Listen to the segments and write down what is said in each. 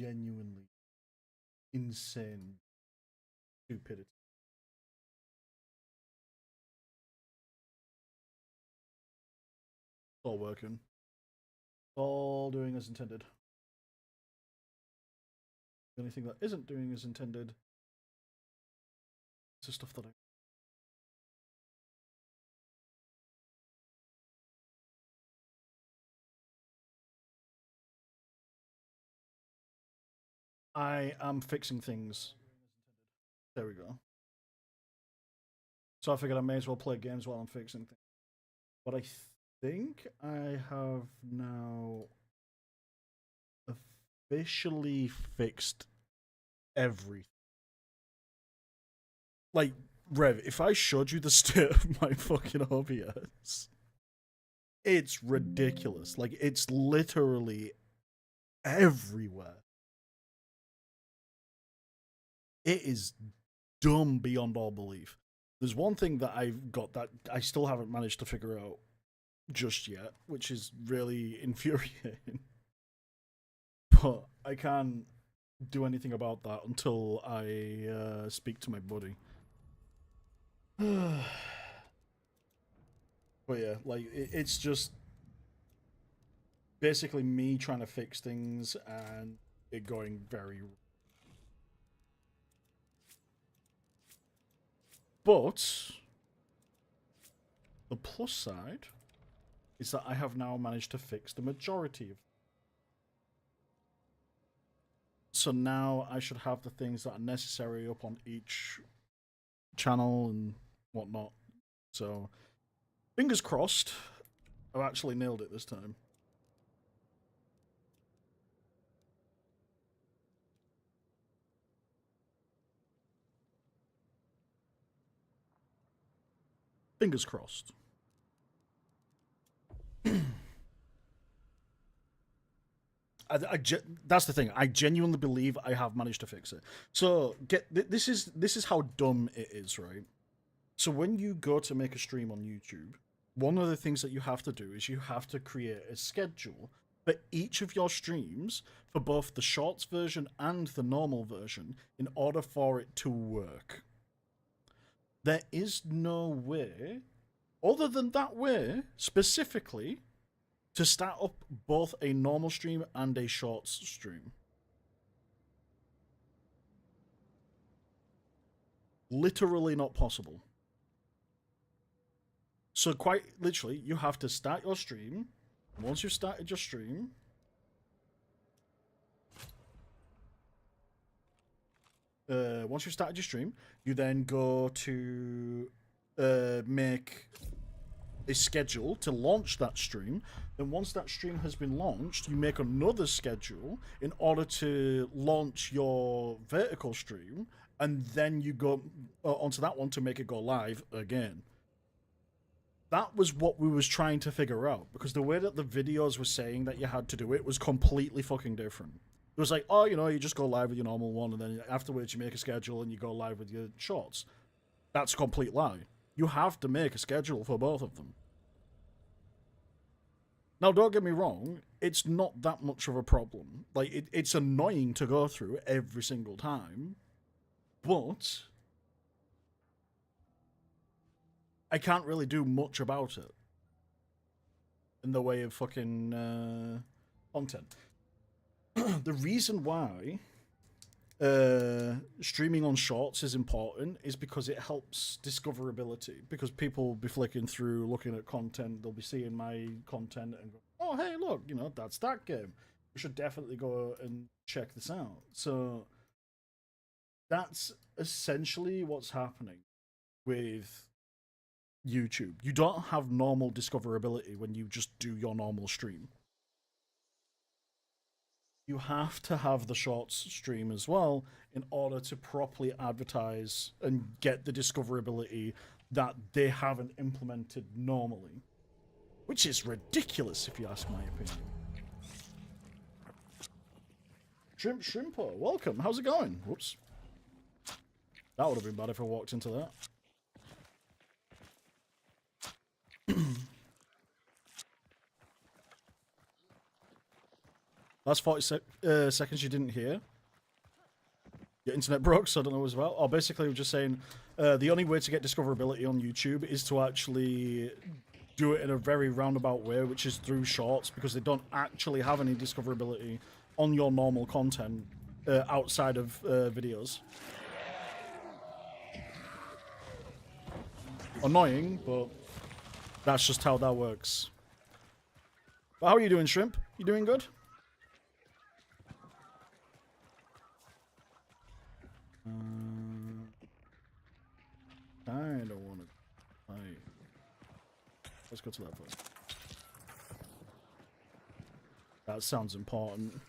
genuinely insane stupidity. It's all working. All doing as intended. The only thing that isn't doing as intended is the stuff that I am fixing things. There we go. So I figured I may as well play games while I'm fixing things. But I think I have now officially fixed everything. Like, Rev, if I showed you the state of my fucking OBS, it's ridiculous. Like, it's literally everywhere. It is dumb beyond all belief. There's one thing that I've got that I still haven't managed to figure out just yet, which is really infuriating. But I can't do anything about that until I speak to my buddy. But yeah, like it's just basically me trying to fix things and it going very. But the plus side is that I have now managed to fix the majority of. So now I should have the things that are necessary up on each channel and whatnot. So fingers crossed, I've actually nailed it this time. Fingers crossed. That's the thing. I genuinely believe I have managed to fix it. So this is how dumb it is, right? So when you go to make a stream on YouTube, one of the things that you have to do is you have to create a schedule for each of your streams for both the shorts version and the normal version in order for it to work. There is no way, other than that way, specifically, to start up both a normal stream and a shorts stream. Literally not possible. So quite literally, you have to start your stream. Once you've started your stream, once you've started your stream, you then go to make a schedule to launch that stream. Then once that stream has been launched, you make another schedule in order to launch your vertical stream, and then you go onto that one to make it go live again. That was what we was trying to figure out, because the way that the videos were saying that you had to do it was completely fucking different. It was like, oh, you just go live with your normal one, and then afterwards you make a schedule and you go live with your shorts. That's a complete lie. You have to make a schedule for both of them. Now, don't get me wrong, it's not that much of a problem. Like, it's annoying to go through every single time, but I can't really do much about it in the way of fucking content. The reason why streaming on shorts is important is because it helps discoverability. Because people will be flicking through, looking at content, they'll be seeing my content and go, "Oh, hey, look, that's that game. We should definitely go and check this out." So that's essentially what's happening with YouTube. You don't have normal discoverability when you just do your normal stream. You have to have the shorts stream as well in order to properly advertise and get the discoverability that they haven't implemented normally, which is ridiculous if you ask my opinion. Shrimpo, welcome. How's it going? Whoops. That would have been bad if I walked into that. Last 40 seconds you didn't hear. Your internet broke, so I don't know what it was about. Oh, basically, we're just saying the only way to get discoverability on YouTube is to actually do it in a very roundabout way, which is through shorts, because they don't actually have any discoverability on your normal content outside of videos. Annoying, but that's just how that works. But how are you doing, Shrimp? You doing good? I don't want to fight. Let's go to that first. That sounds important.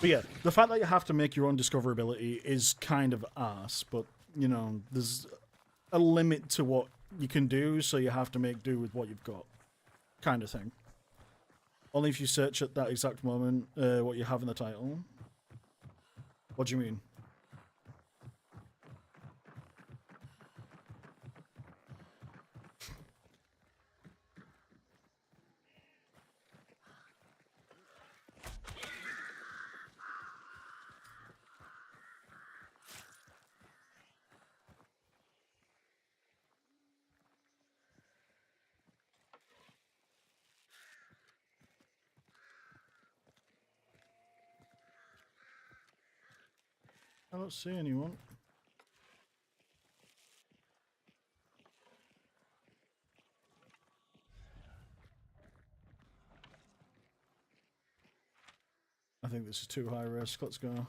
But yeah, the fact that you have to make your own discoverability is kind of ass, but, you know, there's a limit to what you can do, so you have to make do with what you've got. Kind of thing. Only if you search at that exact moment what you have in the title. What do you mean? I don't see anyone. I think this is too high risk. Let's go.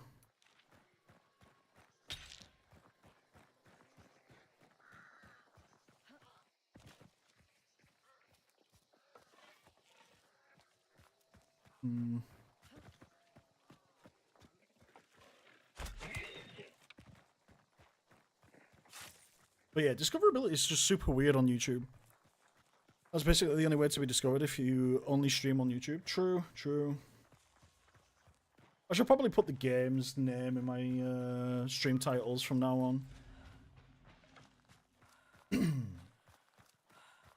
But yeah, discoverability is just super weird on YouTube. That's basically the only way to be discovered if you only stream on YouTube. True, true. I should probably put the game's name in my stream titles from now on.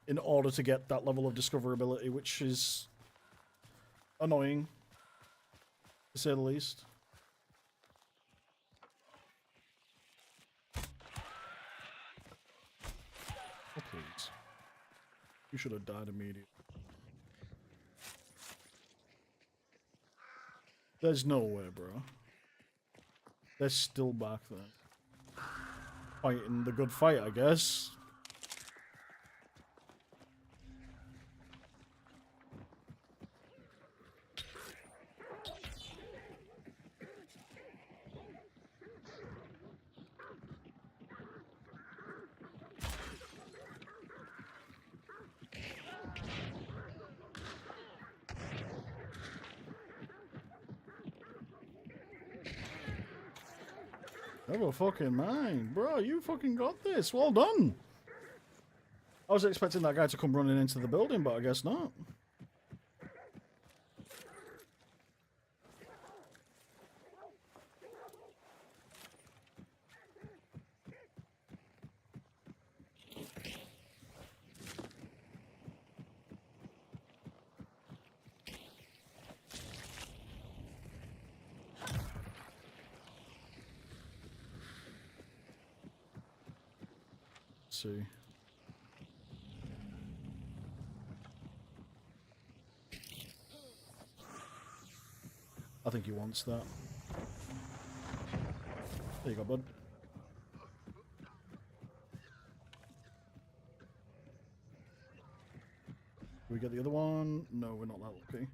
In order to get that level of discoverability, which is annoying, to say the least. Oh, please. You should have died immediately. There's no way, bro. They're still back there. Fighting the good fight, I guess. Never fucking mind. Bro, you fucking got this. Well done. I was expecting that guy to come running into the building, but I guess not. Let's see. I think he wants that. There you go, bud. Do we get the other one? No, we're not that lucky.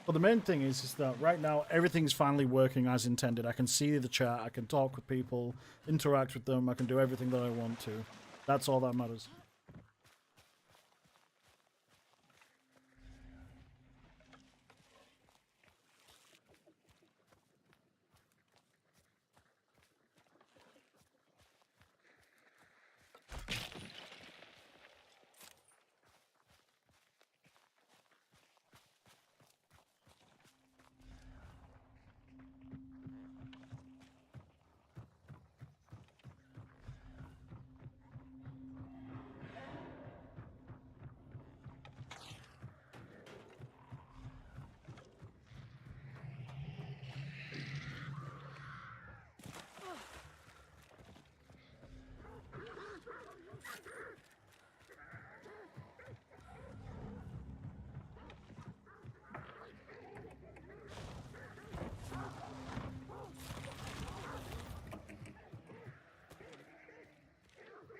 But the main thing is that right now everything's finally working as intended. I can see the chat, I can talk with people, interact with them, I can do everything that I want to. That's all that matters.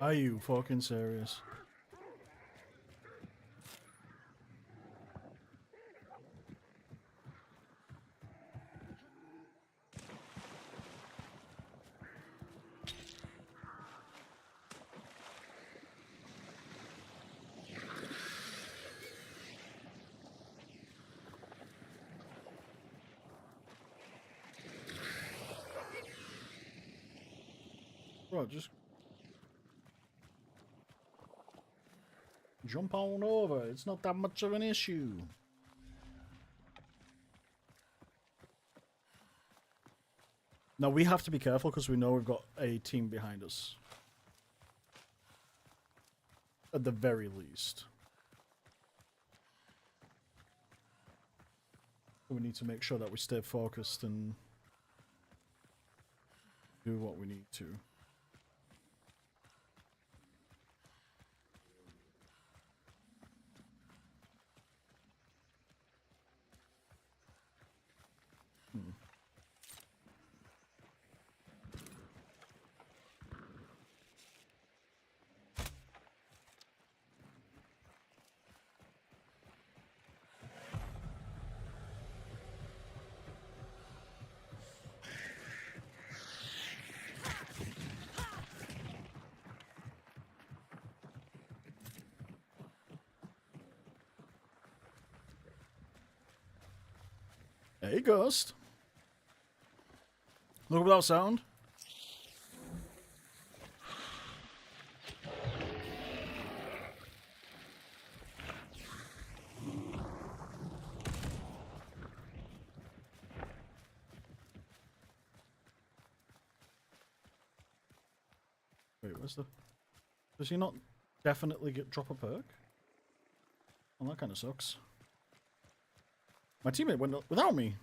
Are you fucking serious? Bro, just jump on over. It's not that much of an issue. Now we have to be careful because we know we've got a team behind us. At the very least. We need to make sure that we stay focused and do what we need to. Hey, Ghost. Look without sound. Wait, where's the... Does he not definitely drop a perk? Well, that kind of sucks. My teammate went without me.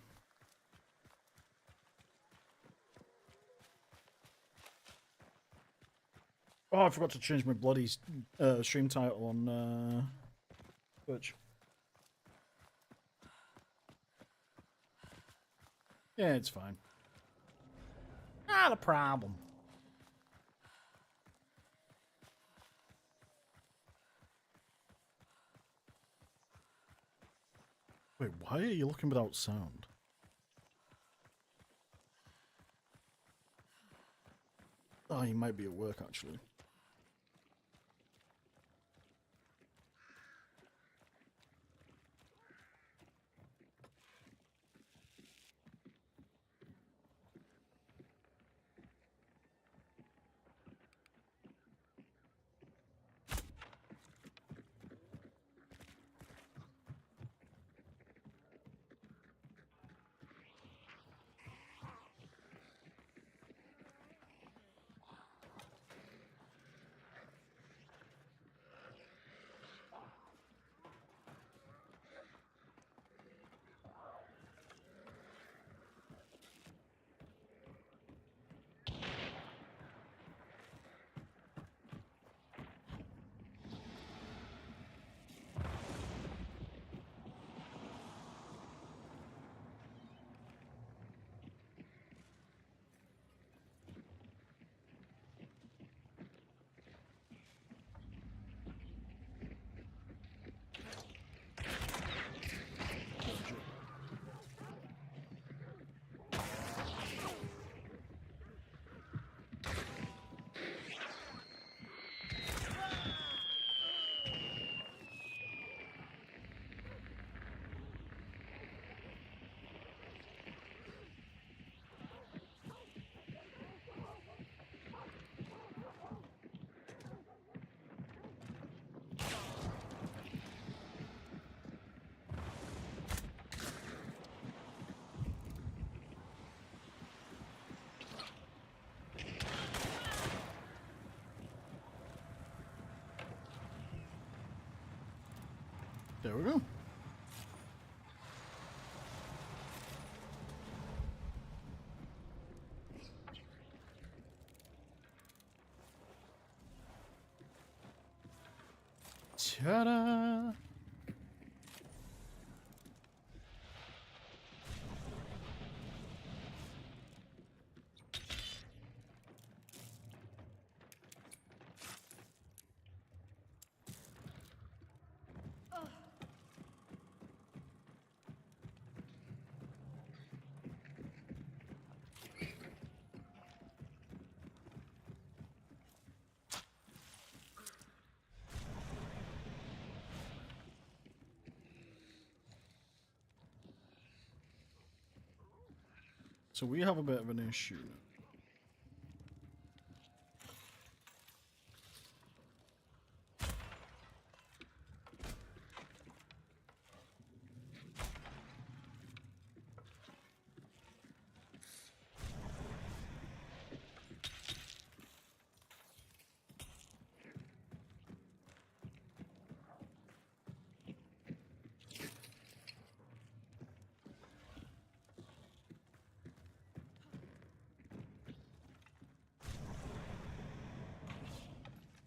Oh, I forgot to change my bloody stream title on Twitch. Yeah, it's fine. Not a problem. Wait, why are you looking without sound? Oh, you might be at work, actually. There we go. Ta-da! So we have a bit of an issue.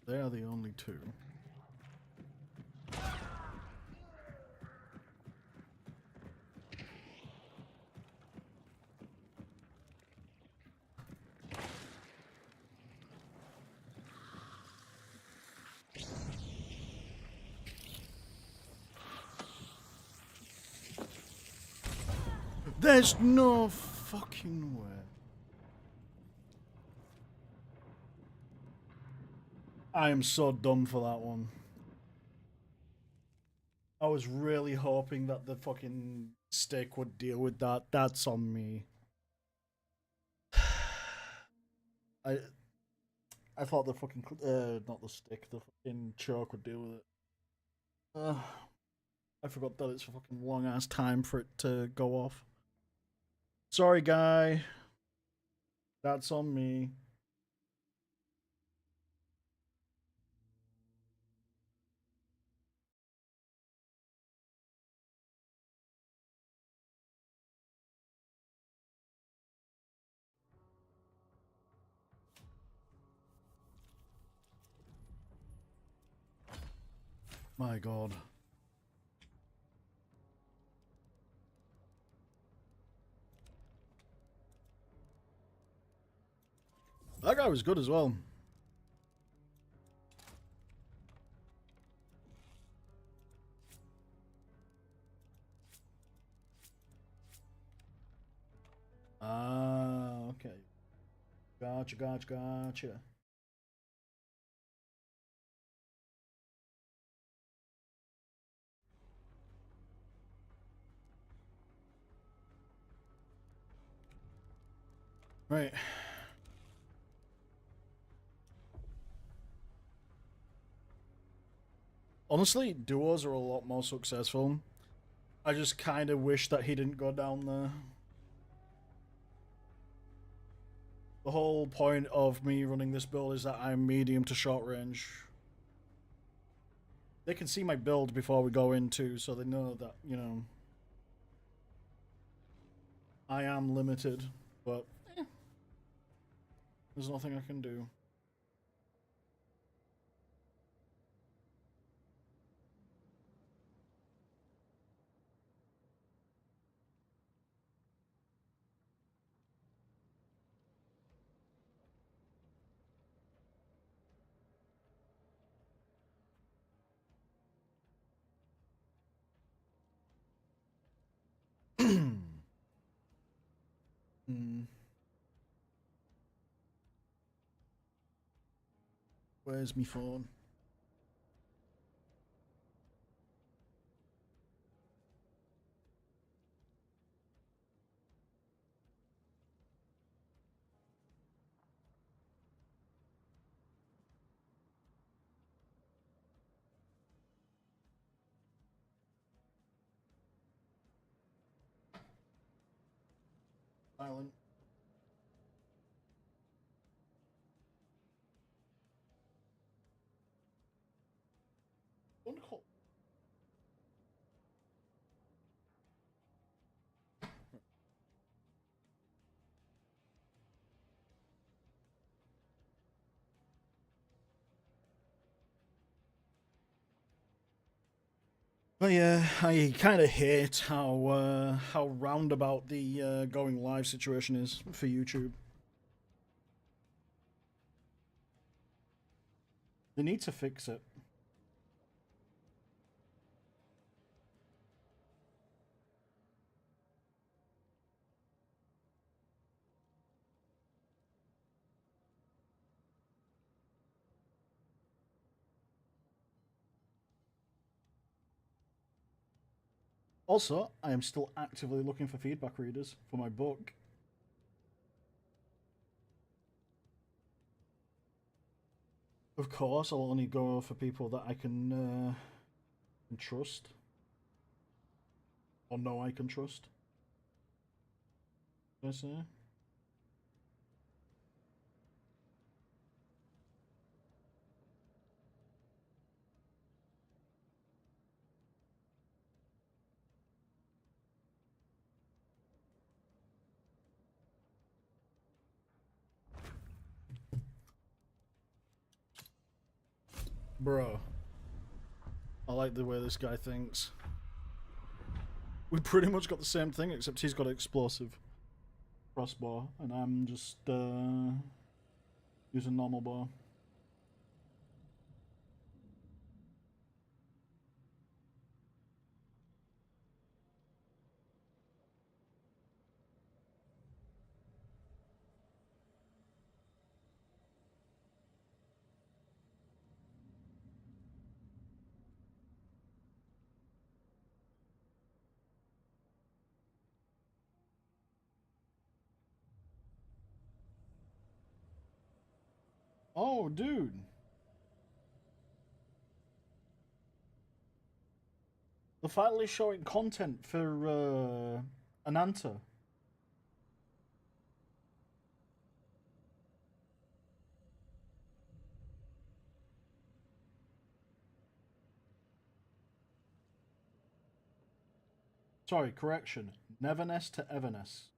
They are the only two. There's no fucking way. I am so dumb for that one. I was really hoping that the fucking stick would deal with that. That's on me. I thought the fucking not the stick, the fucking choke would deal with it. I forgot that it's a fucking long ass time for it to go off. Sorry, guy. That's on me. My god. That guy was good as well. Ah, okay. Gotcha. Right. Honestly, duos are a lot more successful. I just kind of wish that he didn't go down there. The whole point of me running this build is that I'm medium to short range. They can see my build before we go into, so they know that, you know, I am limited, but there's nothing I can do. Hmm. Where's me phone? Silent. Wonderful. But yeah, I kind of hate how roundabout the going live situation is for YouTube. They need to fix it. Also, I am still actively looking for feedback readers for my book. Of course, I'll only go for people that I can trust. Or know I can trust. Did I say? Bro. I like the way this guy thinks. We pretty much got the same thing, except he's got an explosive crossbow, and I'm just using normal bow. Oh, dude. They're finally showing content for Ananta. Sorry, correction. Neverness to Everness.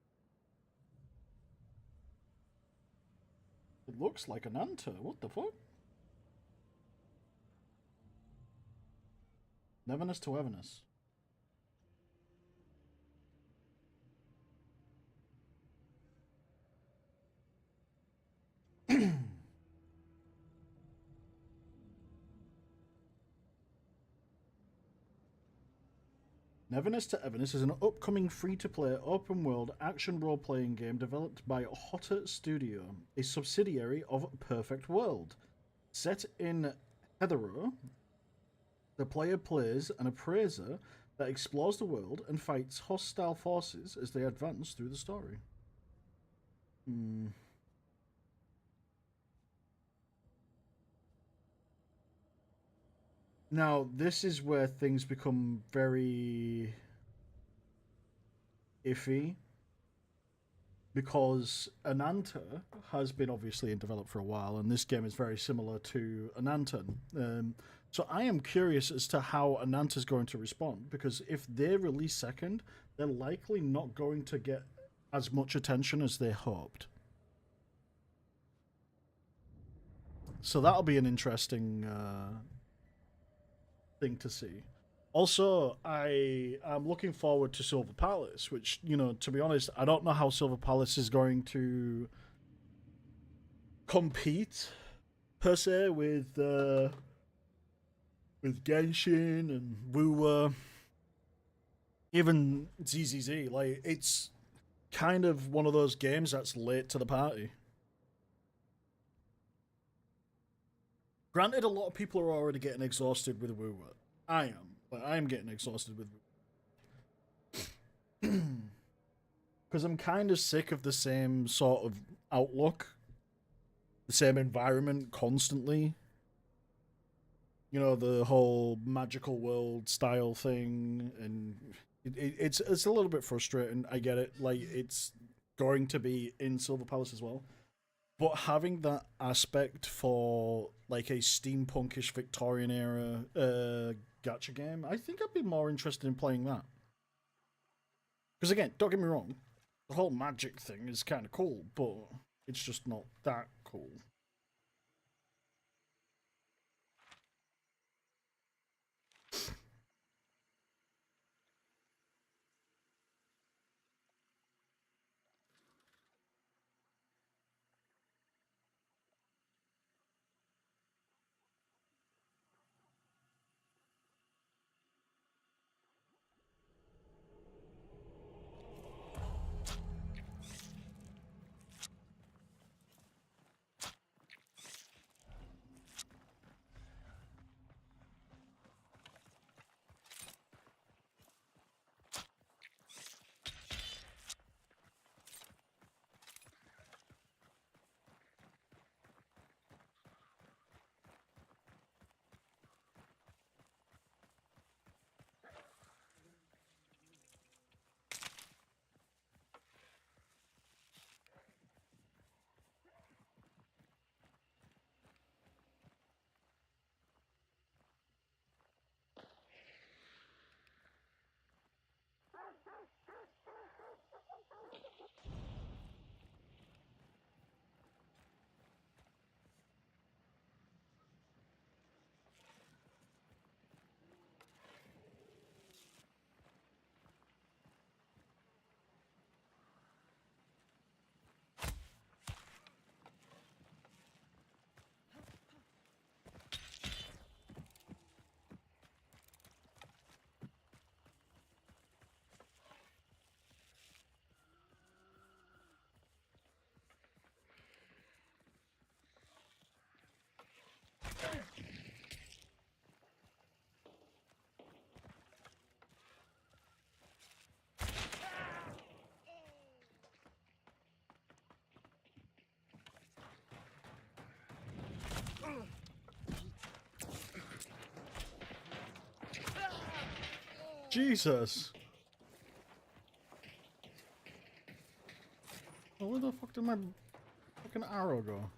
It looks like Ananta. What the fuck? Neverness to Everness. Neverness to Everness is an upcoming free-to-play open-world action role-playing game developed by Hotter Studio, a subsidiary of Perfect World. Set in Heathrow, the player plays an appraiser that explores the world and fights hostile forces as they advance through the story. Hmm. Now, this is where things become very iffy because Ananta has been obviously in development for a while, and this game is very similar to Ananta. So I am curious as to how Ananta is going to respond, because if they release second, they're likely not going to get as much attention as they hoped. So that'll be an interesting thing to see. Also, I am looking forward to Silver Palace, which, you know, to be honest, I don't know how Silver Palace is going to compete per se with Genshin and Wuwa, even ZZZ. Like, it's kind of one of those games that's late to the party. Granted, a lot of people are already getting exhausted with Wuwa. I am, but I am getting exhausted with because I'm kind of sick of the same sort of outlook, the same environment constantly. You know, the whole magical world style thing, and it's a little bit frustrating. I get it. Like, it's going to be in Silver Palace as well, but having that aspect for like a steampunkish Victorian era gacha game, I think I'd be more interested in playing that. Because again, don't get me wrong, the whole magic thing is kind of cool, but it's just not that cool. Jesus. Well, where the fuck did my fucking arrow go?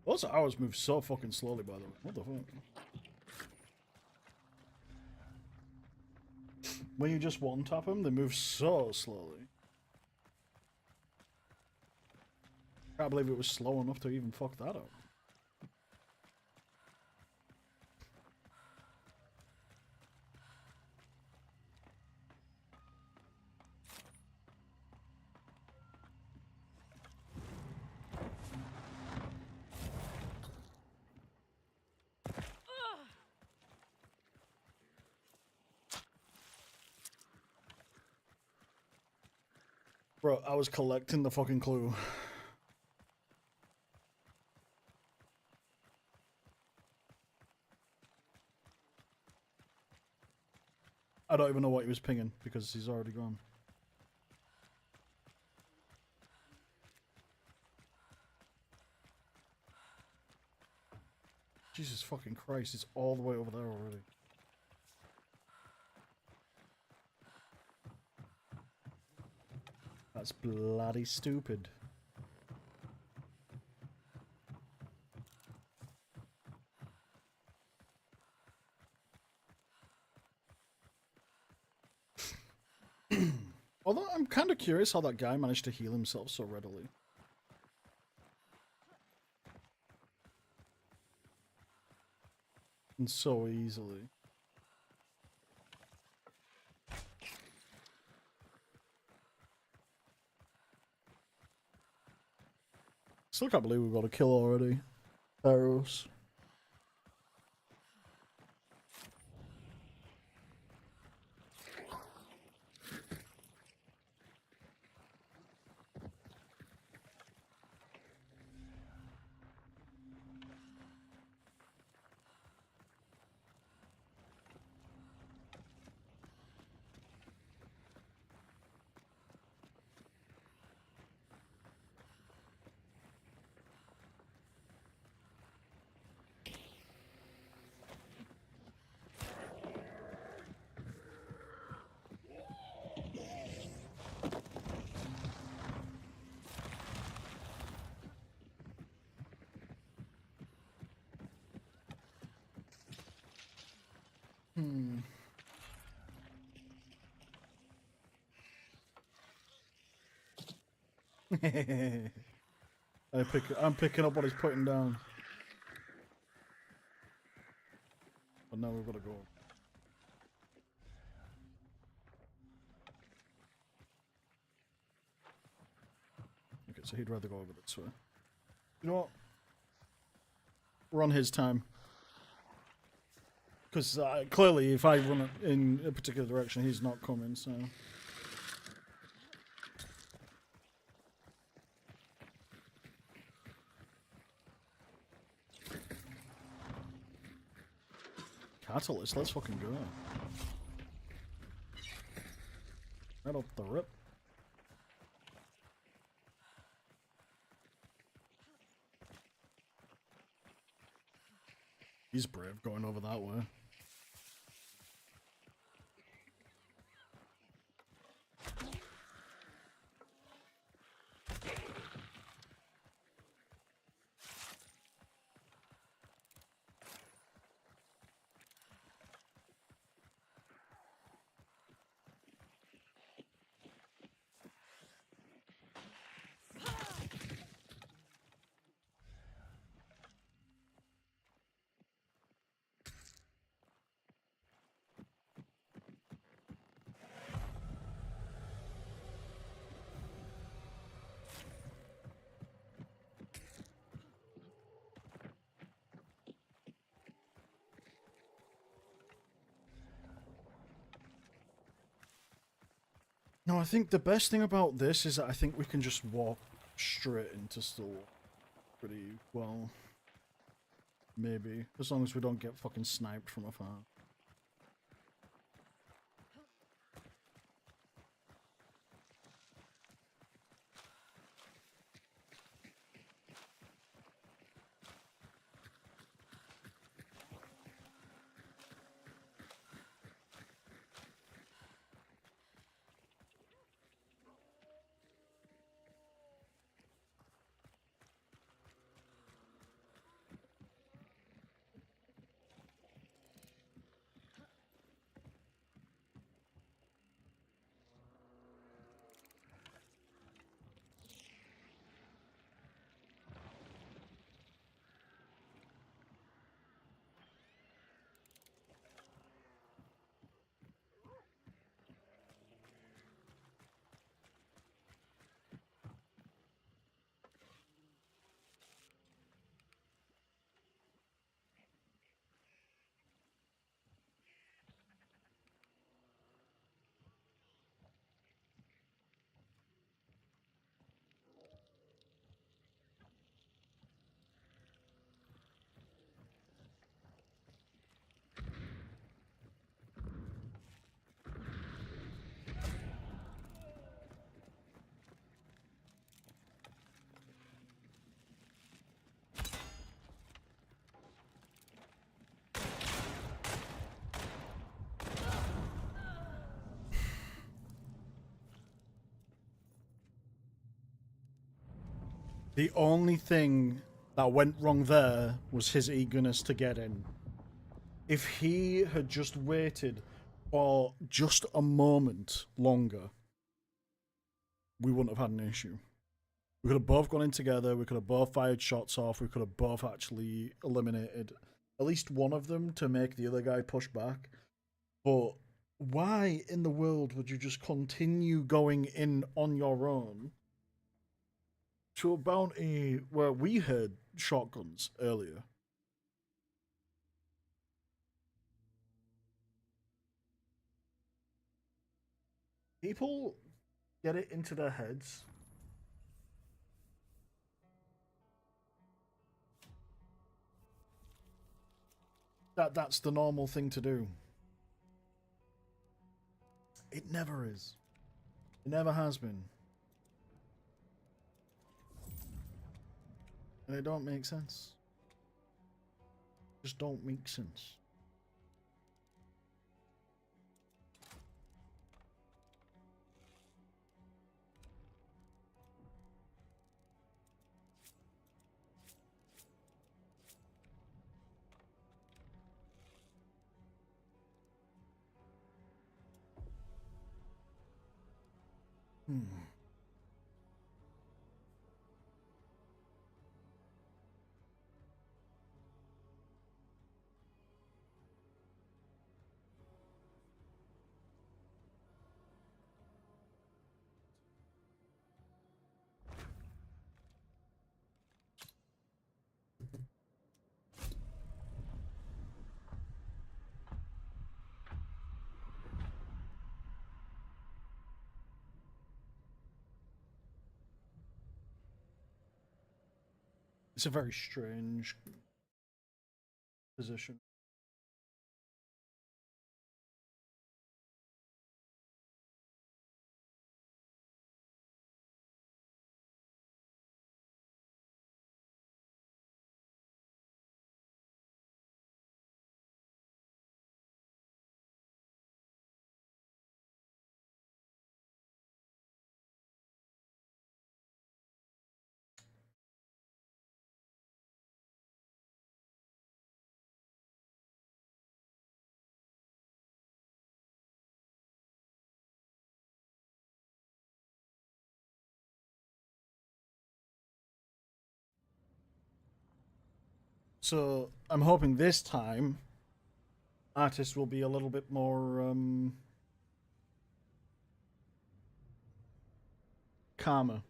Those arrows move so fucking slowly, by the way. What the fuck? When you just one tap them, they move so slowly. Can't believe it was slow enough to even fuck that up. Bro, I was collecting the fucking clue. I don't even know what he was pinging because he's already gone. Jesus fucking Christ, it's all the way over there already. That's bloody stupid. Although I'm kind of curious how that guy managed to heal himself so readily. And so easily. Still can't believe we've got a kill already. Arrows. I'm picking up what he's putting down. But now we've got to go. Okay, so he'd rather go over this way. You know what? We're on his time. Because clearly if I run it in a particular direction, he's not coming, so... Catalyst, let's fucking go. Right up the rip. He's brave going over that way. No, I think the best thing about this is that I think we can just walk straight into store pretty well. Maybe. As long as we don't get fucking sniped from afar. The only thing that went wrong there was his eagerness to get in. If he had just waited for just a moment longer, we wouldn't have had an issue. We could have both gone in together, we could have both fired shots off, we could have both actually eliminated at least one of them to make the other guy push back. But why in the world would you just continue going in on your own to a bounty where we heard shotguns earlier? People get it into their heads that that's the normal thing to do. It never is. It never has been. And it don't make sense. Just don't make sense. Hmm. It's a very strange position. So I'm hoping this time artists will be a little bit more calmer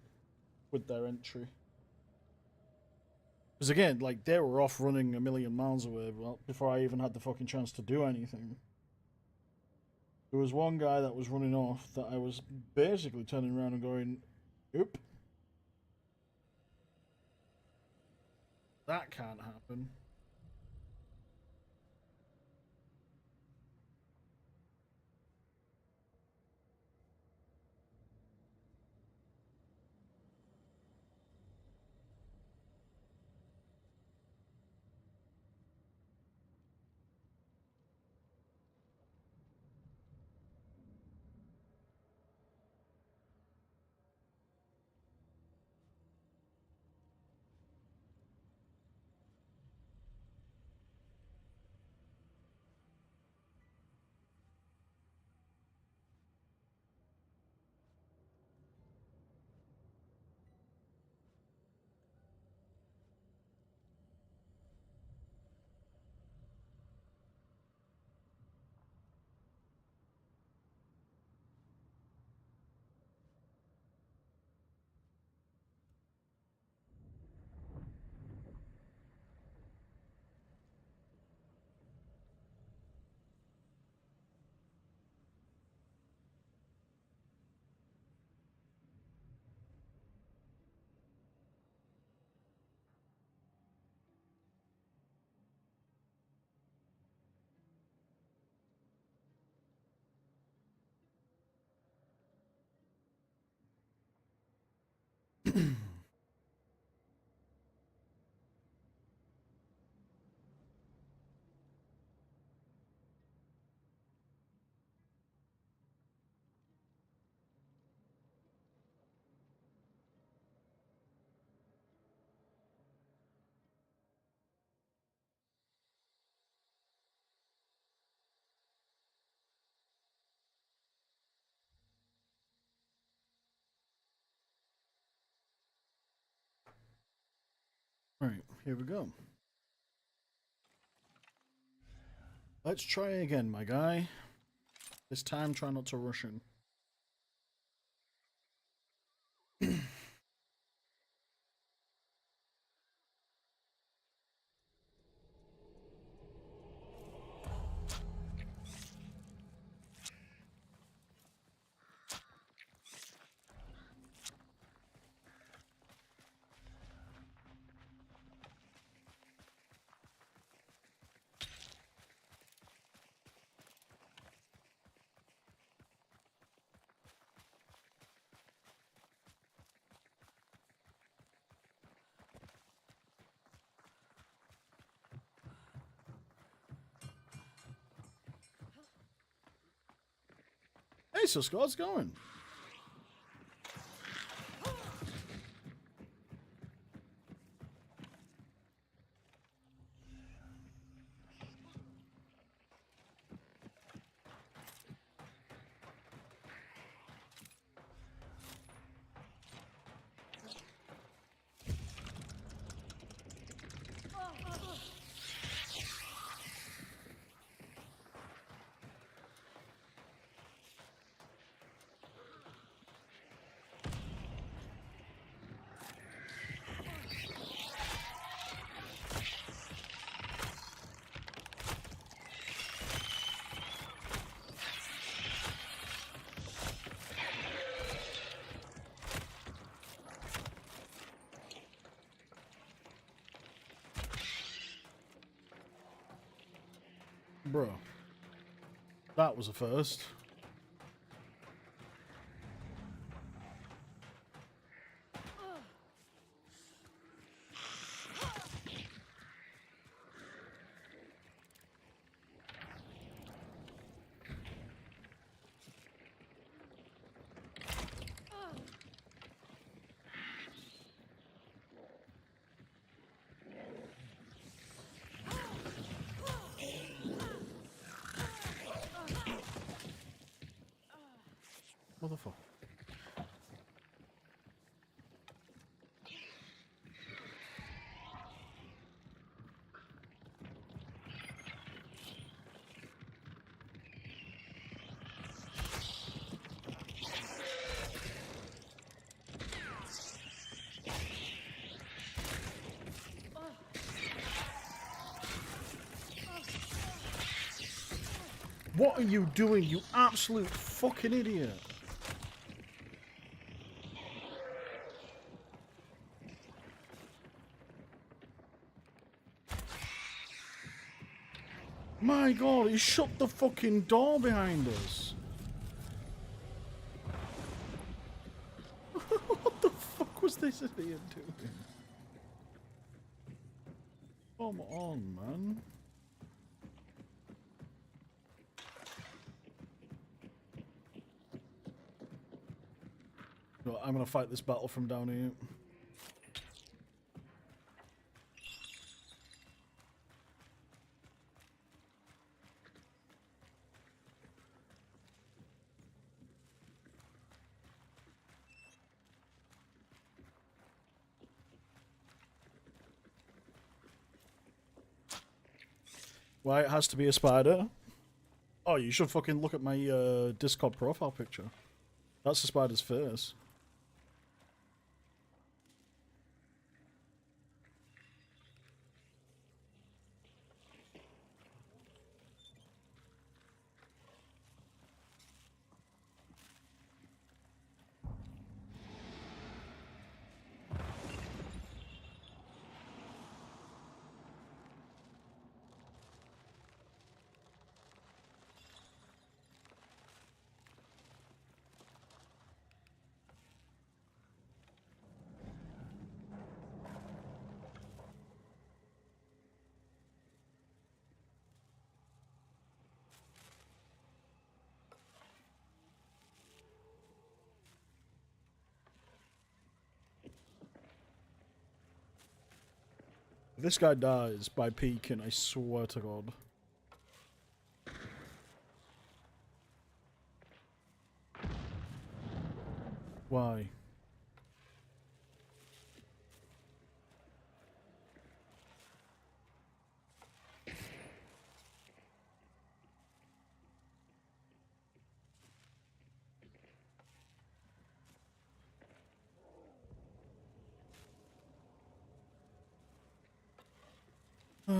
with their entry. Because again, like they were off running a million miles away before I even had the fucking chance to do anything. There was one guy that was running off that I was basically turning around and going, "Oop, that can't happen." here we go. Let's try again, my guy. This time, try not to rush in. Hey, so Scott's going. Bro. That was a first. Motherfucker. What are you doing, you absolute fucking idiot? My god, he shut the fucking door behind us. What the fuck was this idiot doing? Come on, man. No, I'm gonna fight this battle from down here. Why it has to be a spider? Oh, you should fucking look at my Discord profile picture. That's the spider's face. If this guy dies by peeking, I swear to God. Why? Worst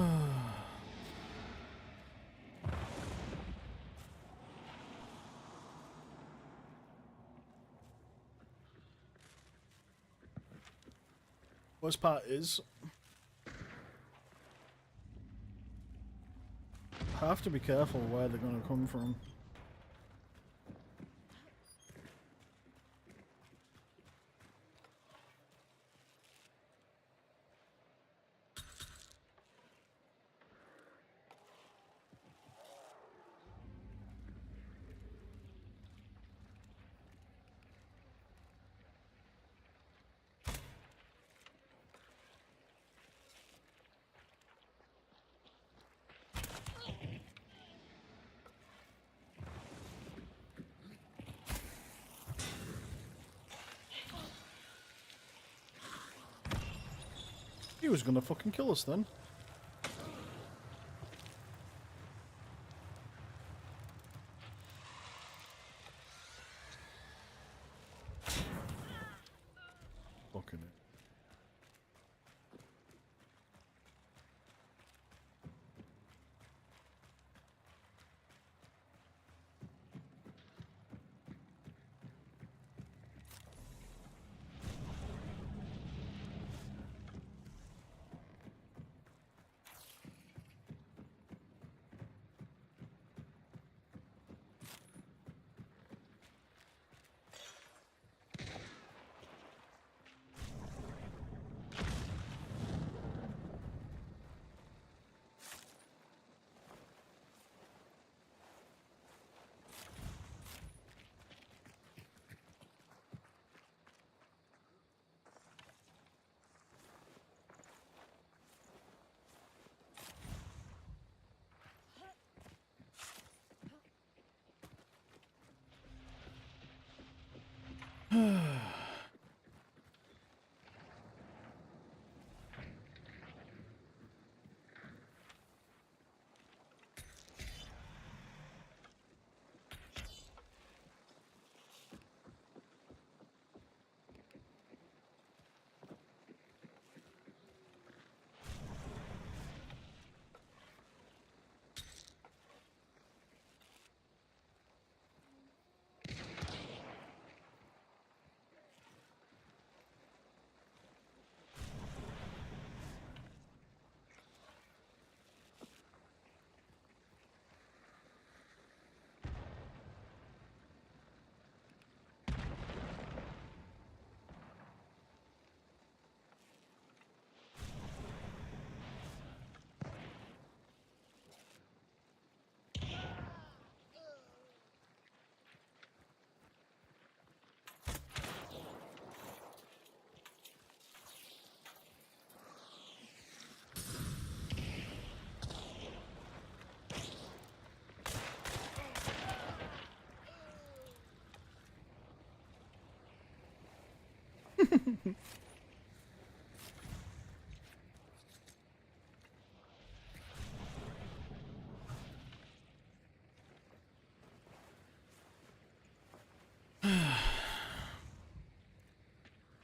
part is, have to be careful where they're going to come from. He was gonna fucking kill us then. Fucking it.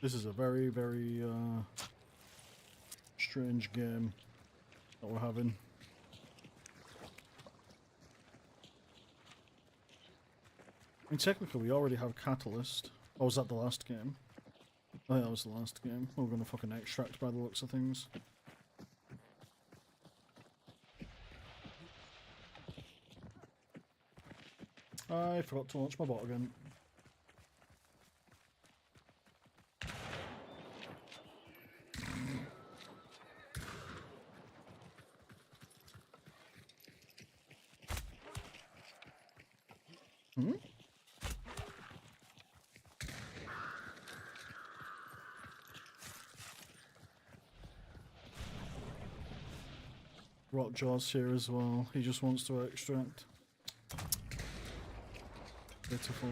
This is a very, very strange game that we're having. I mean, technically we already have Catalyst. Or was that the last game? I think that was the last game. We're gonna fucking extract by the looks of things. I forgot to launch my bot again. Hmm? Rotjaw's here as well. He just wants to extract. Pitiful.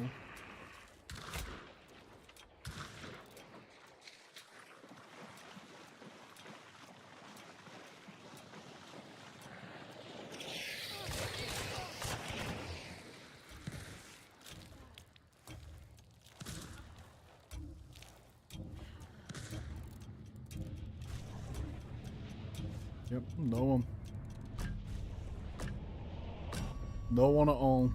Yep, no one. No one at all.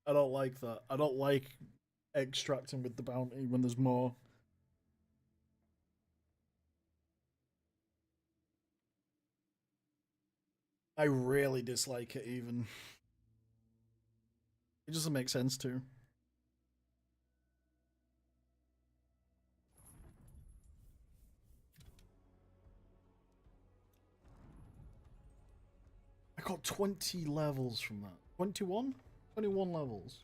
I don't like that. I don't like extracting with the bounty when there's more. I really dislike it even. It doesn't make sense to. I got 20 levels from that. 21? 21 levels.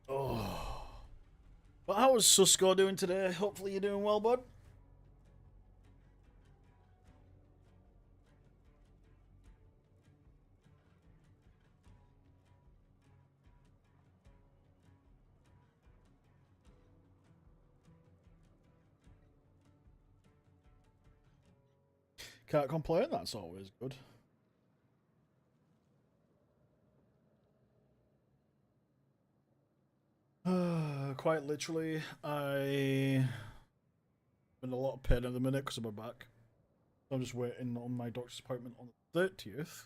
Oh. But how is Susko doing today? Hopefully you're doing well, bud. Can't complain, that's always good. Quite literally, I'm in a lot of pain at the minute because of my back. I'm just waiting on my doctor's appointment on the 30th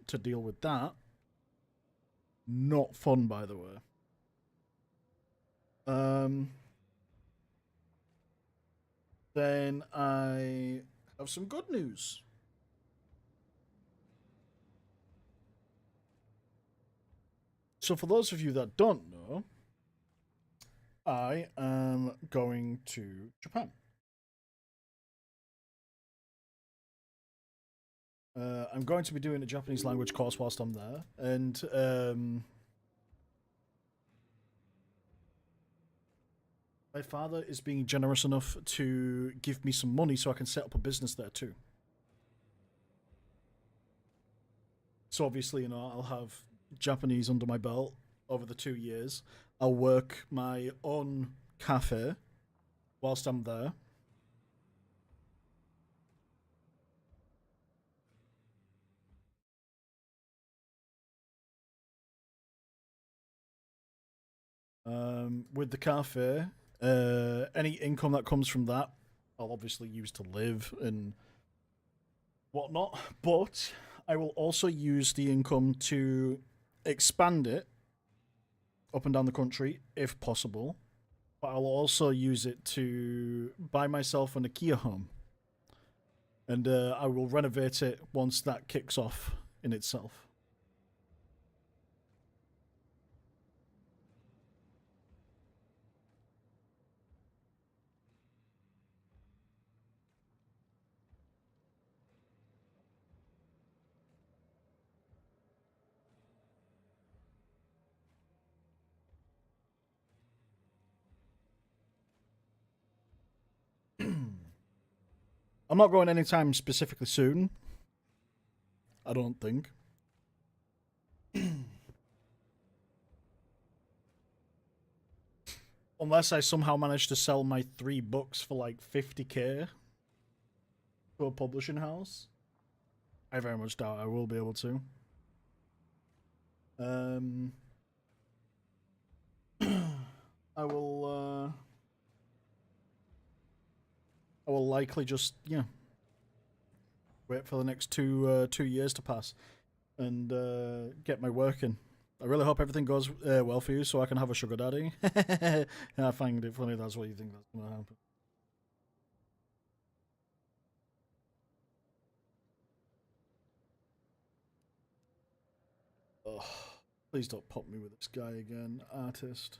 to deal with that. Not fun, by the way. Um, then I have some good news. So, for those of you that don't know, I am going to Japan. I'm going to be doing a Japanese language course whilst I'm there, and my father is being generous enough to give me some money so I can set up a business there too. So obviously, you know, I'll have Japanese under my belt over the 2 years. I'll work my own cafe whilst I'm there. With the cafe, any income that comes from that, I'll obviously use to live and whatnot. But I will also use the income to expand it up and down the country if possible. But I'll also use it to buy myself an IKEA home, and I will renovate it once that kicks off in itself. I'm not going anytime specifically soon. I don't think. Unless I somehow manage to sell my 3 books for like 50k to a publishing house. I very much doubt I will be able to. Um, I will. I will likely just wait for the next 2 years to pass and get my work in. I really hope everything goes well for you, so I can have a sugar daddy. I find it funny that's what you think that's gonna happen. Ugh. Please don't pop me with this guy again, artist.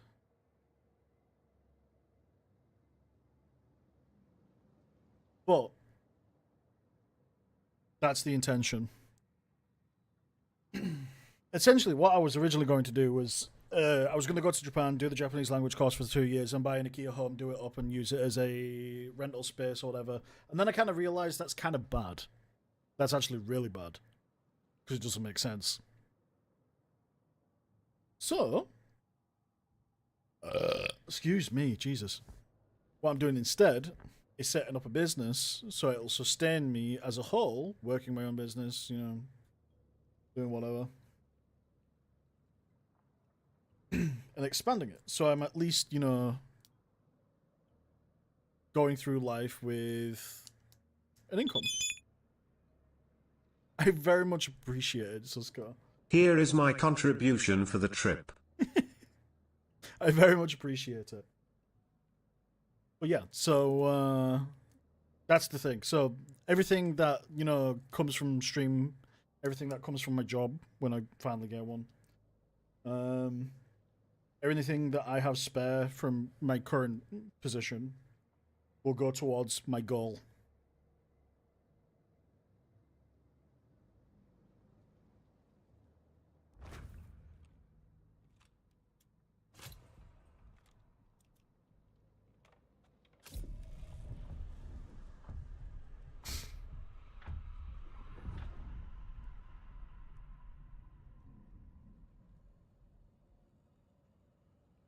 But that's the intention. Essentially, what I was originally going to do was I was going to go to Japan, do the Japanese language course for 2 years, and buy an IKEA home, do it up, and use it as a rental space or whatever. And then I kind of realized that's kind of bad. That's actually really bad because it doesn't make sense. So, excuse me, Jesus. What I'm doing instead is setting up a business so it'll sustain me as a whole, working my own business, you know, doing whatever. And expanding it. So I'm at least, you know, going through life with an income. I very much appreciate it, Susko. Here is my contribution for the trip. I very much appreciate it. But yeah, so that's the thing. So everything that, you know, comes from stream, everything that comes from my job when I finally get one, everything that I have spare from my current position will go towards my goal.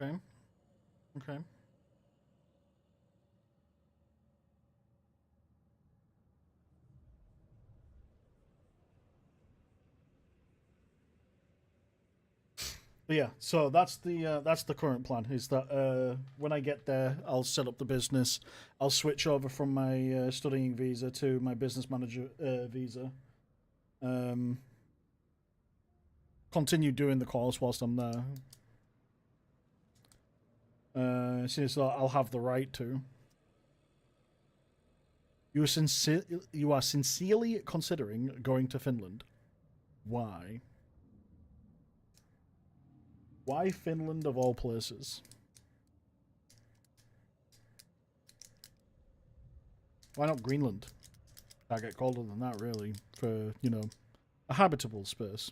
Okay. Okay. But yeah, so that's the current plan. Is that when I get there, I'll set up the business. I'll switch over from my studying visa to my business manager visa. Continue doing the course whilst I'm there. Since I'll have the right to. You are sincerely considering going to Finland. Why? Why Finland of all places? Why not Greenland? I get colder than that, really, for, you know, a habitable space.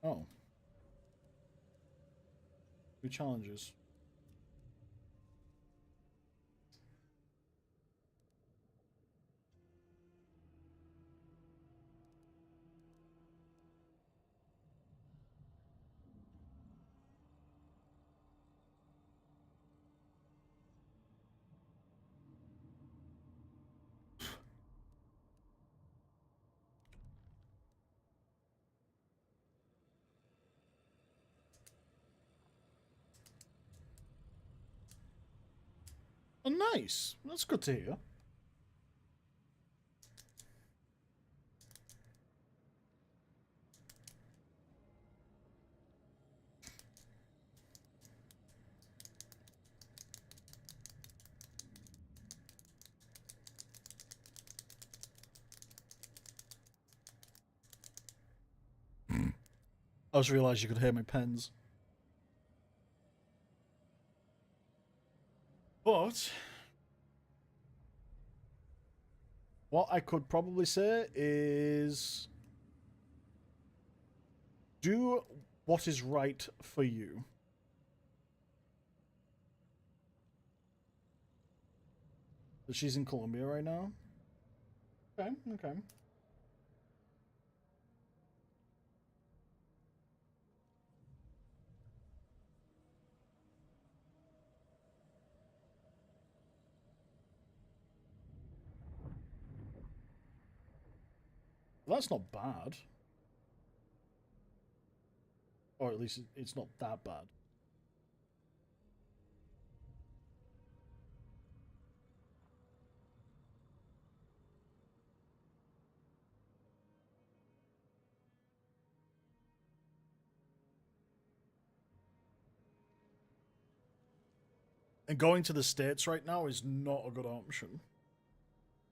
Oh. New challenges. Oh, nice. That's good to hear. I just realised you could hear my pens. But what I could probably say is do what is right for you. But she's in Colombia right now. Okay, okay. Well, that's not bad. Or at least it's not that bad. And going to the States right now is not a good option.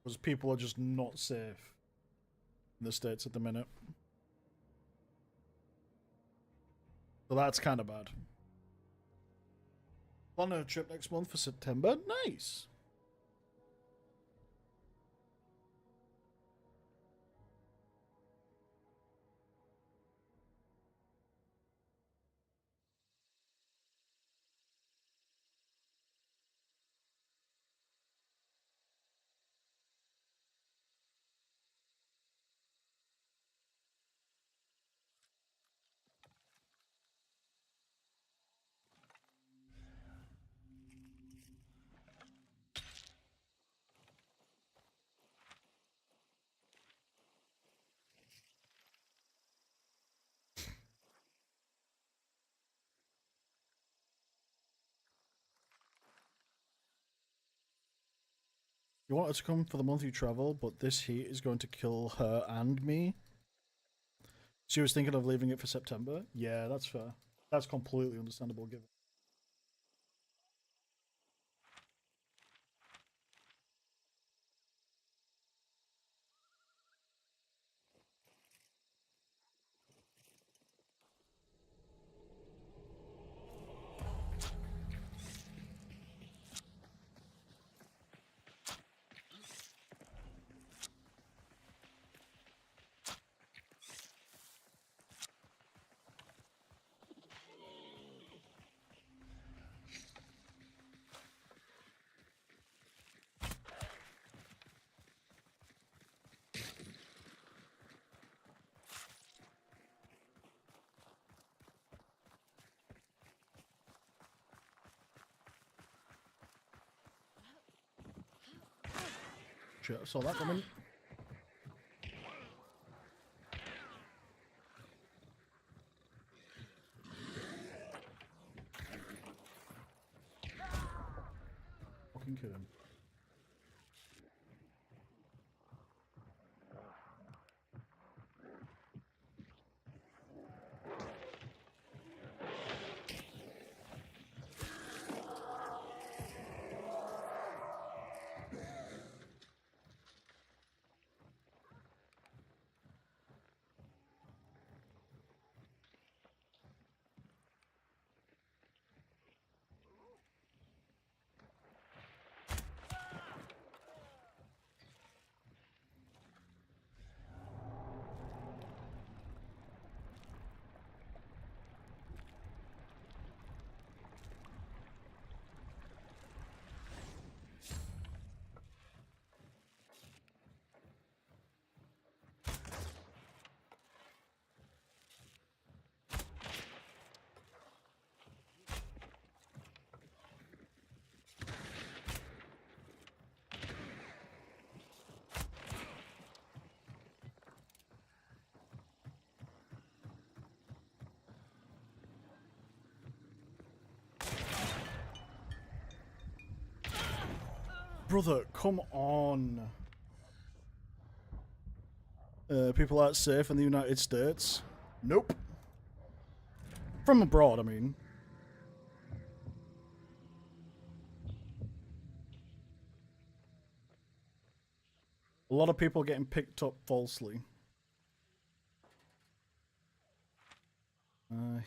Because people are just not safe in the States at the minute. So that's kind of bad. On a trip next month for September. Nice. You want her to come for the month you travel, but this heat is going to kill her and me. She was thinking of leaving it for September. Yeah, that's fair. That's completely understandable given. Shit, I saw that coming. Fucking kill him. Brother, come on. People aren't safe in the United States. Nope. From abroad, I mean. A lot of people getting picked up falsely.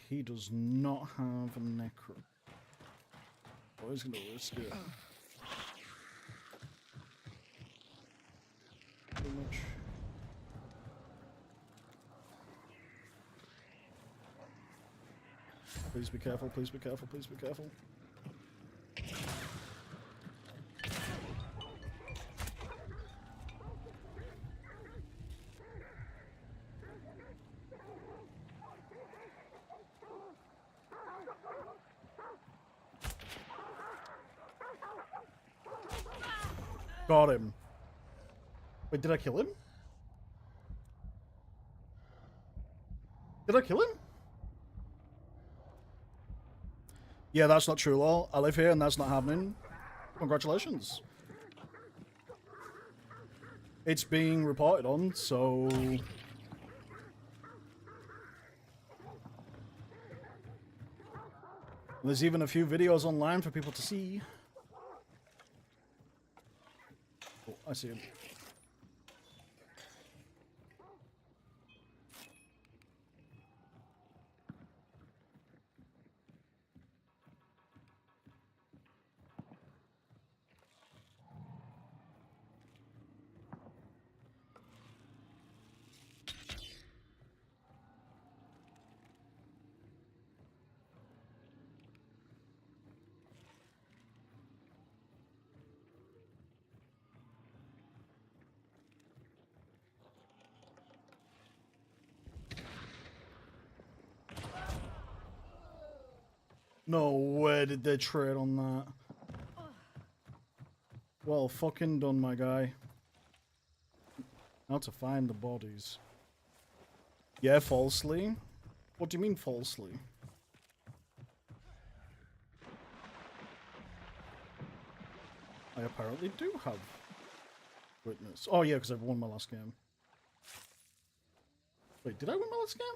He does not have a necro. Oh, he's gonna risk it. Too much. Please be careful, please be careful, please be careful. Got him. Wait, did I kill him? Did I kill him? Yeah, that's not true, lol. I live here and that's not happening. Congratulations. It's being reported on, so... There's even a few videos online for people to see. Oh, I see him. No way did they trade on that. Well, fucking done, my guy. How to find the bodies. Yeah, falsely? What do you mean falsely? I apparently do have witness. Oh yeah, because I've won my last game. Wait, did I win my last game?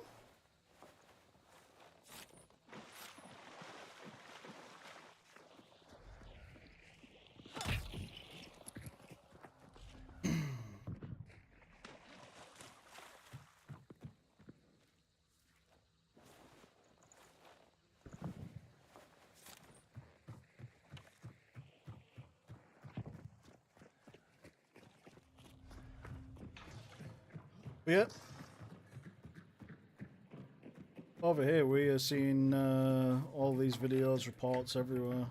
Yeah. Over here, we are seeing all these videos, reports everywhere.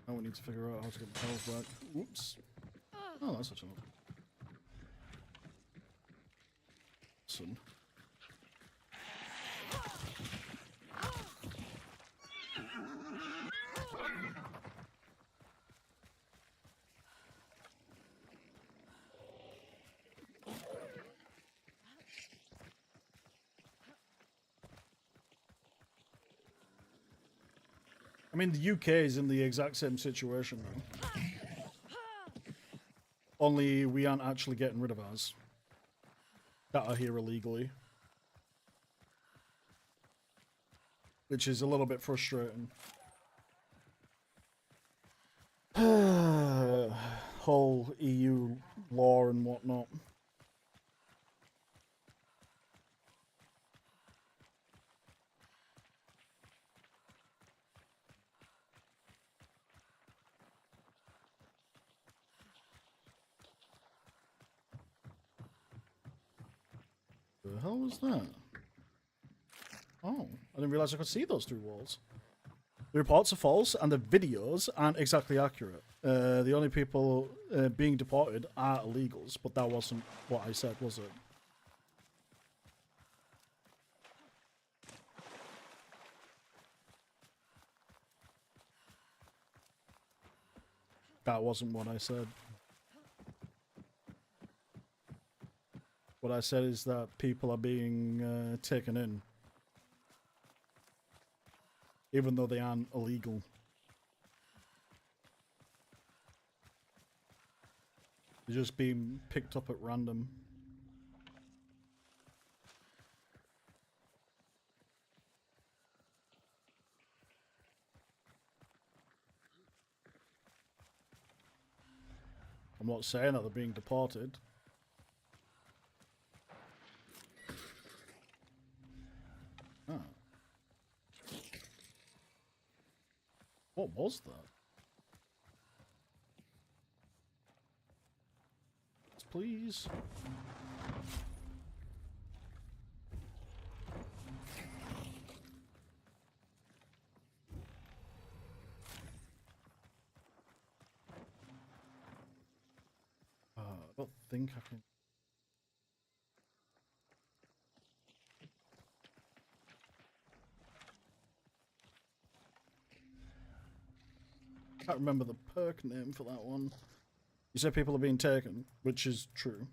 Now we need to figure out how to get the health back. Oops. Oh, that's a joke. Listen. I mean, the UK is in the exact same situation now. Only we aren't actually getting rid of ours that are here illegally. Which is a little bit frustrating. Whole EU law and whatnot. The hell was that? Oh, I didn't realize I could see those through walls. The reports are false and the videos aren't exactly accurate. The only people being deported are illegals, but that wasn't what I said, was it? That wasn't what I said. What I said is that people are being taken in, even though they aren't illegal. They're just being picked up at random. I'm not saying that they're being deported. Ah. What was that? Please. I don't think I can. I can't remember the perk name for that one. You said people are being taken, which is true.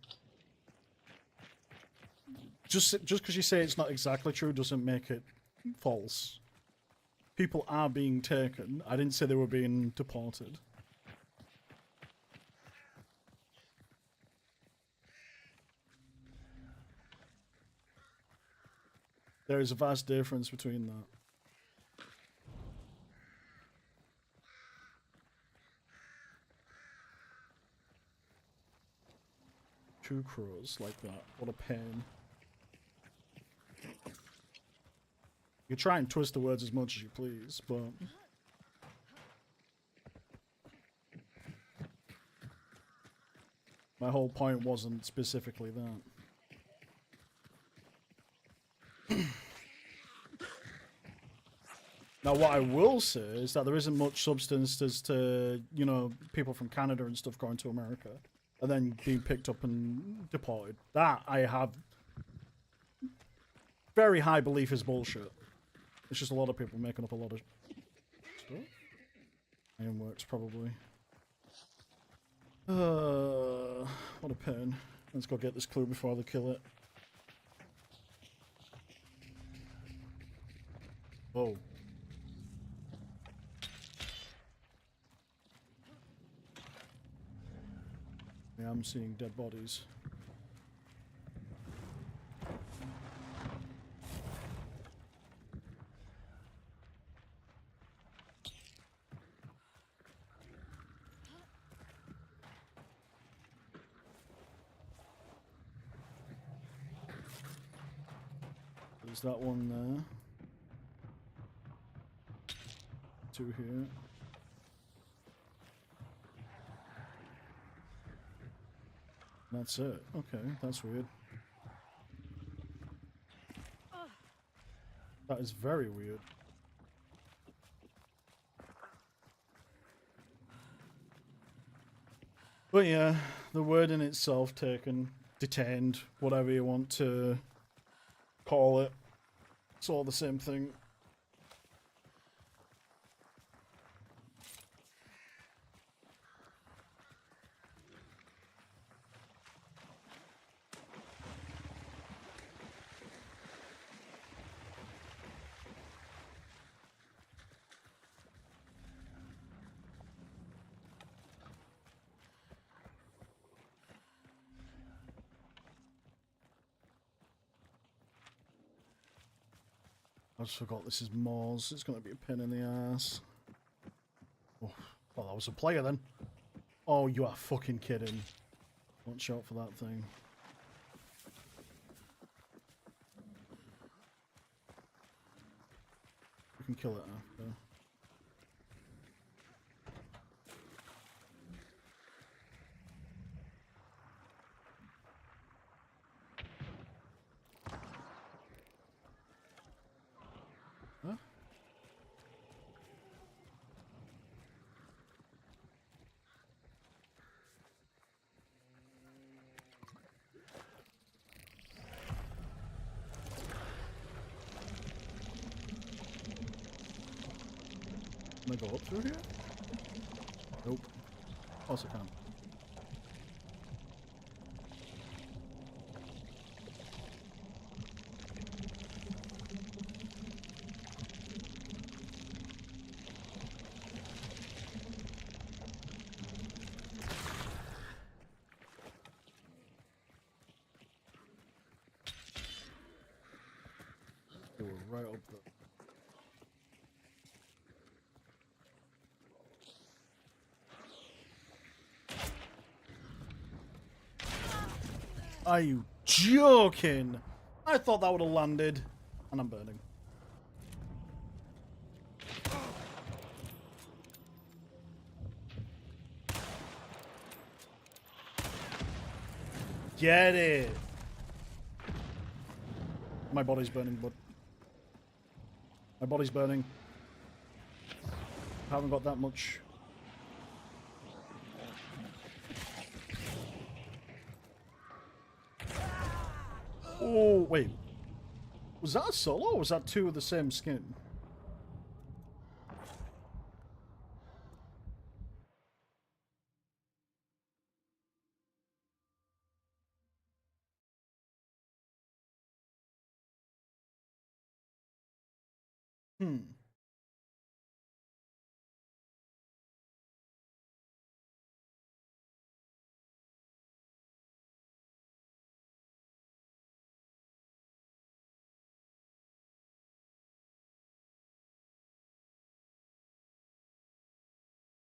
Just because you say it's not exactly true doesn't make it false. People are being taken. I didn't say they were being deported. There is a vast difference between that. Two crows like that. What a pain. You try and twist the words as much as you please, but... my whole point wasn't specifically that. Now, what I will say is that there isn't much substance as to, you know, people from Canada and stuff going to America. and then being picked up and deported. That I have very high belief is bullshit. It's just a lot of people making up a lot of stuff. Ironworks, probably. What a pain. Let's go get this clue before they kill it. Oh. Yeah, I'm seeing dead bodies. There's that one there. Two here. That's it. Okay, that's weird. That is very weird. But yeah, the word in itself taken, detained, whatever you want to call it. It's all the same thing. I just forgot this is Moors. It's going to be a pain in the ass. Oh, well, that was a player then. Oh, you are fucking kidding. Watch out for that thing. We can kill it after. Huh? Can I go up through here? Nope. Of course I can. They were right up there. Are you joking? I thought that would have landed. And I'm burning. Get it. My body's burning, but my body's burning. I haven't got that much. Oh, wait. Was that a solo or was that two of the same skin? Hmm.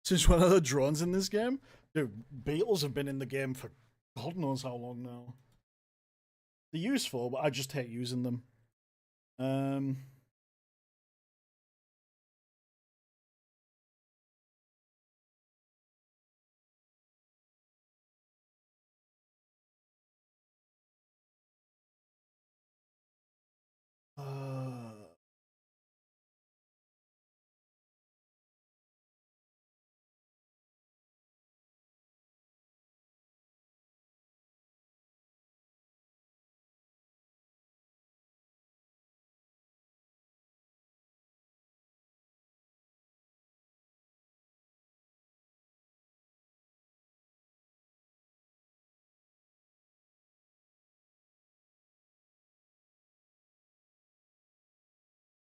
Since when are the drones in this game? Dude, beetles have been in the game for God knows how long now. They're useful, but I just hate using them. Um... Uh,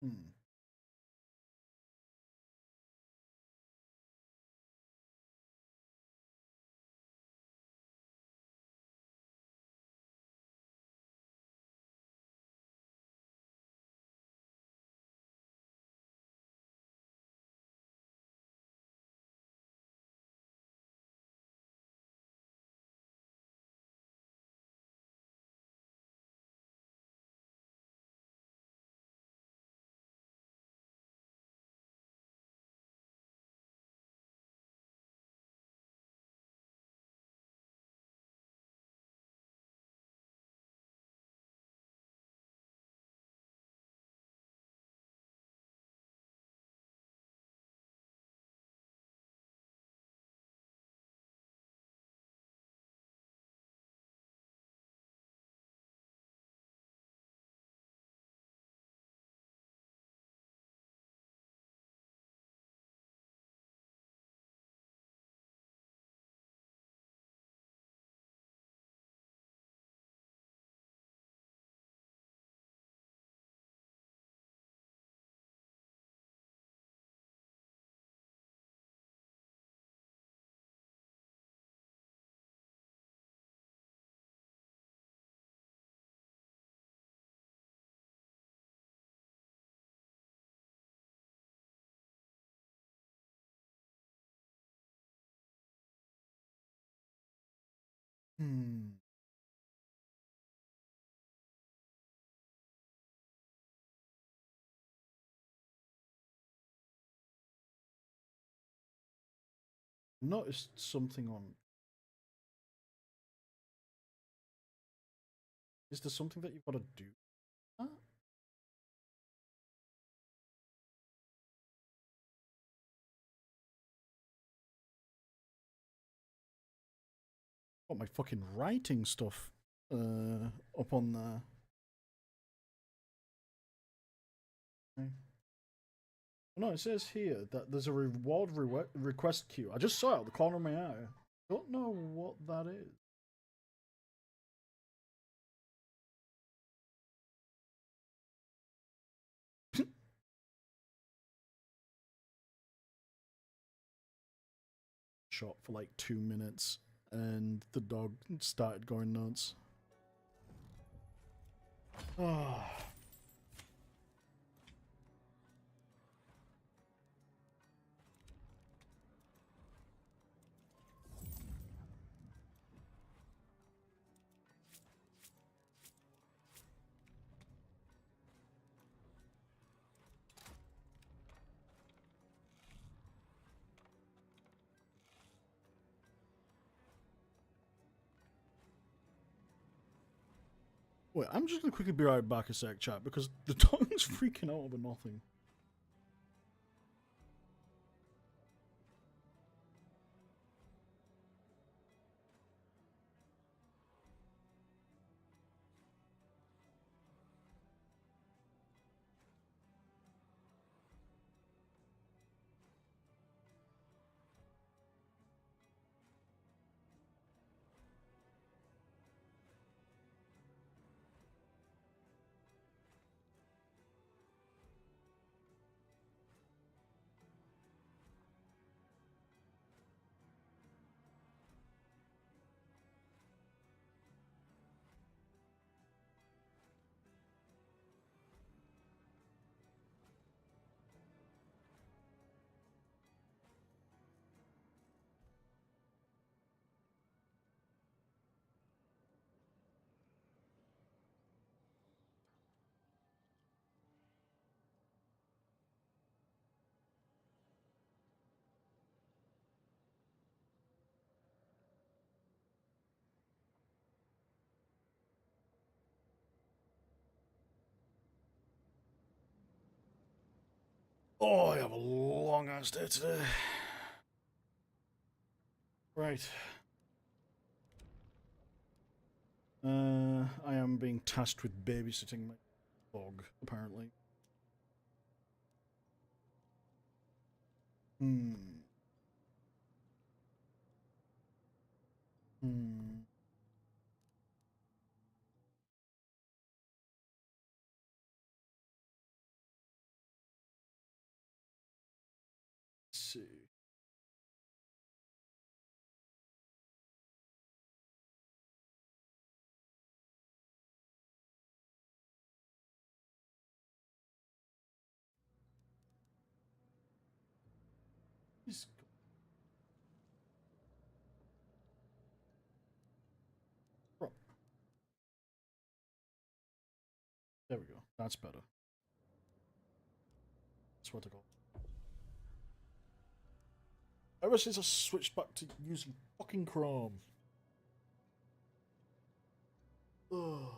Hmm. Hmm. Noticed something on. Is there something that you've got to do? Huh? Got my fucking writing stuff up on there. Okay. No, it says here that there's a reward request queue. I just saw it out the corner of my eye. Don't know what that is. Shot for like 2 minutes, and the dog started going nuts. Oh. Wait, I'm just gonna quickly be right back a sec, chat, because the dog's freaking out over nothing. Oh, I have a long ass day today. Right. I am being tasked with babysitting my dog, apparently. Hmm. Hmm. see. He's Bro. There we go. That's better. That's what I go. Ever since I switched back to using fucking Chrome. Ugh.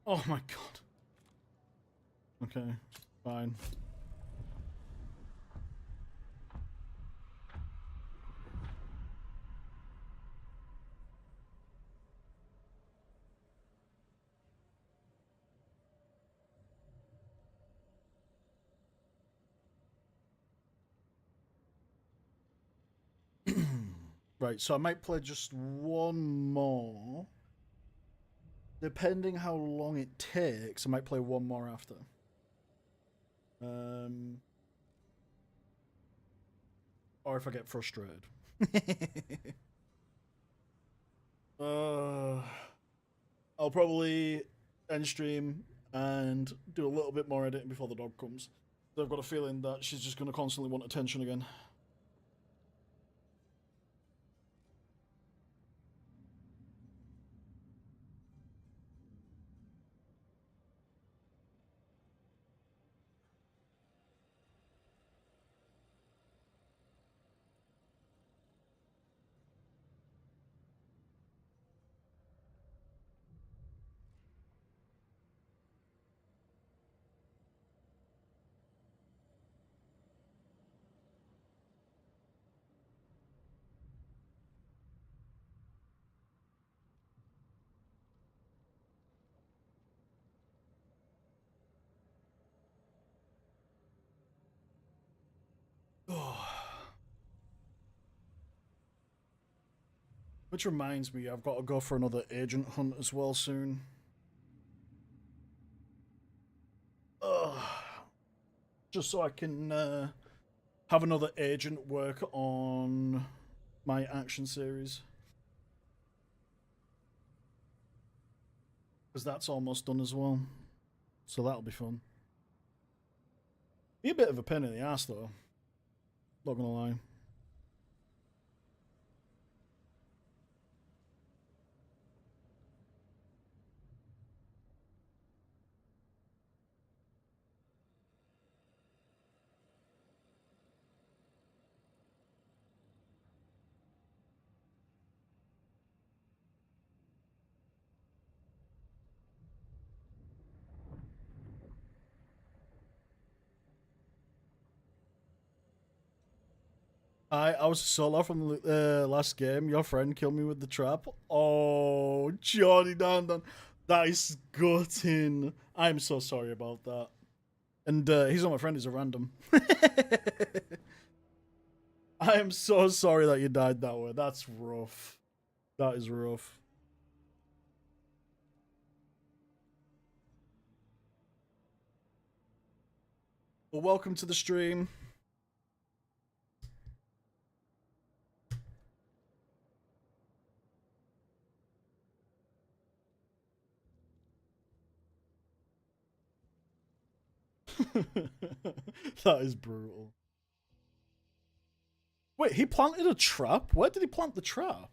Oh my god. Okay, fine. Right, so I might play just one more. Depending how long it takes, I might play one more after. Or if I get frustrated. I'll probably end stream and do a little bit more editing before the dog comes. So I've got a feeling that she's just going to constantly want attention again. Which reminds me, I've got to go for another agent hunt as well soon. Just so I can have another agent work on my action series. Because that's almost done as well. So that'll be fun. Be a bit of a pain in the ass though. Not gonna lie. I was a solo from the last game. Your friend killed me with the trap. Oh, Johnny Dandan. That is gutting. I'm so sorry about that. And he's not my friend, he's a random. I am so sorry that you died that way. That's rough. That is rough. Well, welcome to the stream. That is brutal. Wait, he planted a trap? Where did he plant the trap?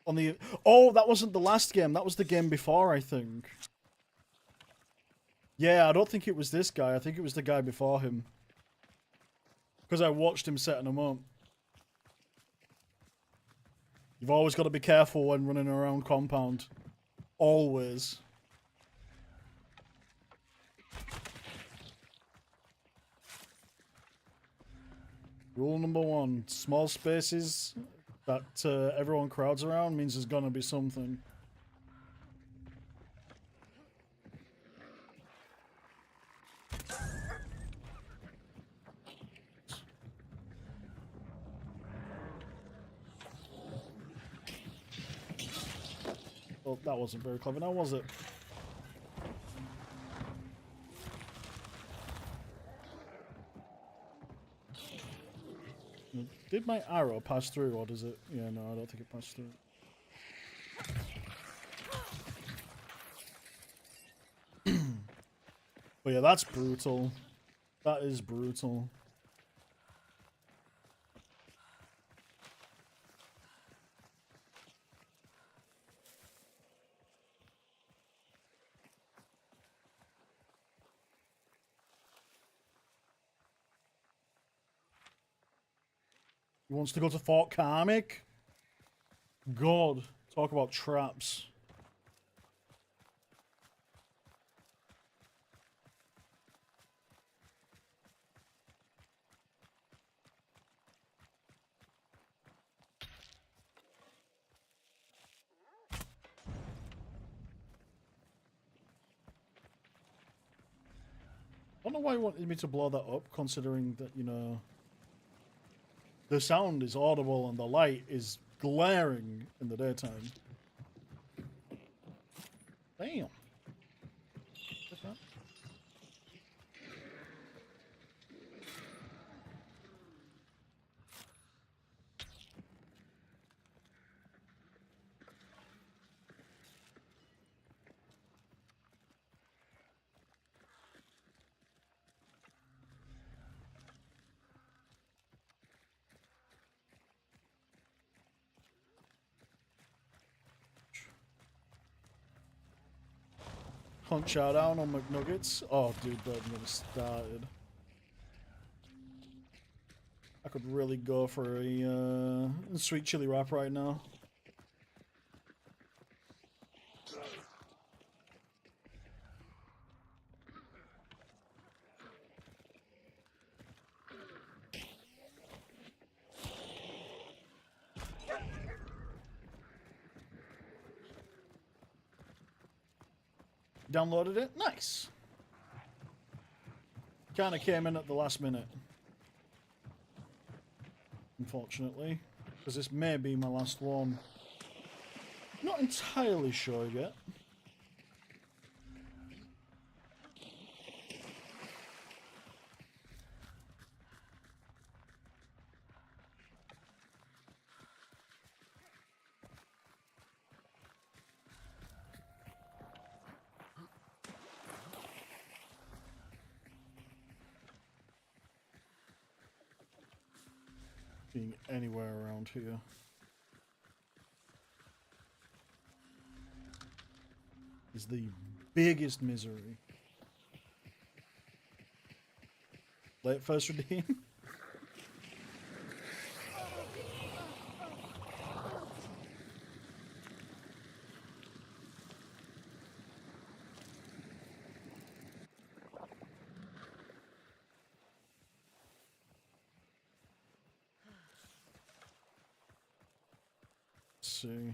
On the that wasn't the last game. That was the game before, I think. Yeah, I don't think it was this guy. I think it was the guy before him. Because I watched him setting them up. You've always got to be careful when running around compound. Always. Rule number 1. Small spaces that everyone crowds around means there's gonna be something. Well, that wasn't very clever now, was it? Did my arrow pass through, or does it? Yeah, no, I don't think it passed through. But yeah, that's brutal. That is brutal. He wants to go to Fort Karmic? God, talk about traps. I don't know why he wanted me to blow that up, considering that, you know, the sound is audible and the light is glaring in the daytime. Damn. What's that? Punch out down on McNuggets. Oh, dude, don't even get me started. I could really go for a sweet chili wrap right now. Downloaded it? Nice. Kind of came in at the last minute. Unfortunately. Because this may be my last one. Not entirely sure yet. Being anywhere around here. Is the biggest misery. Late first redeem? Let's see.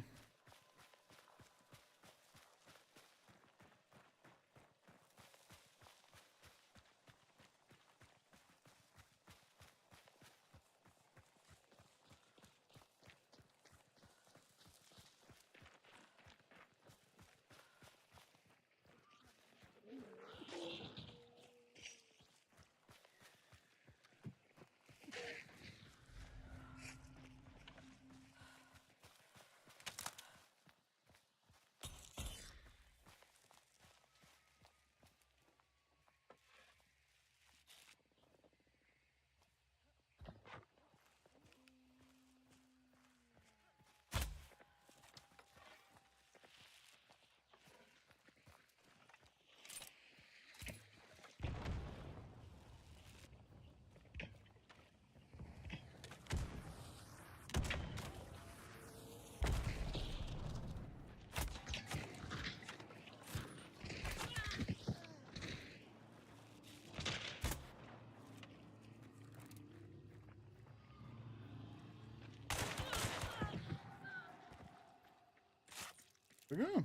There we go.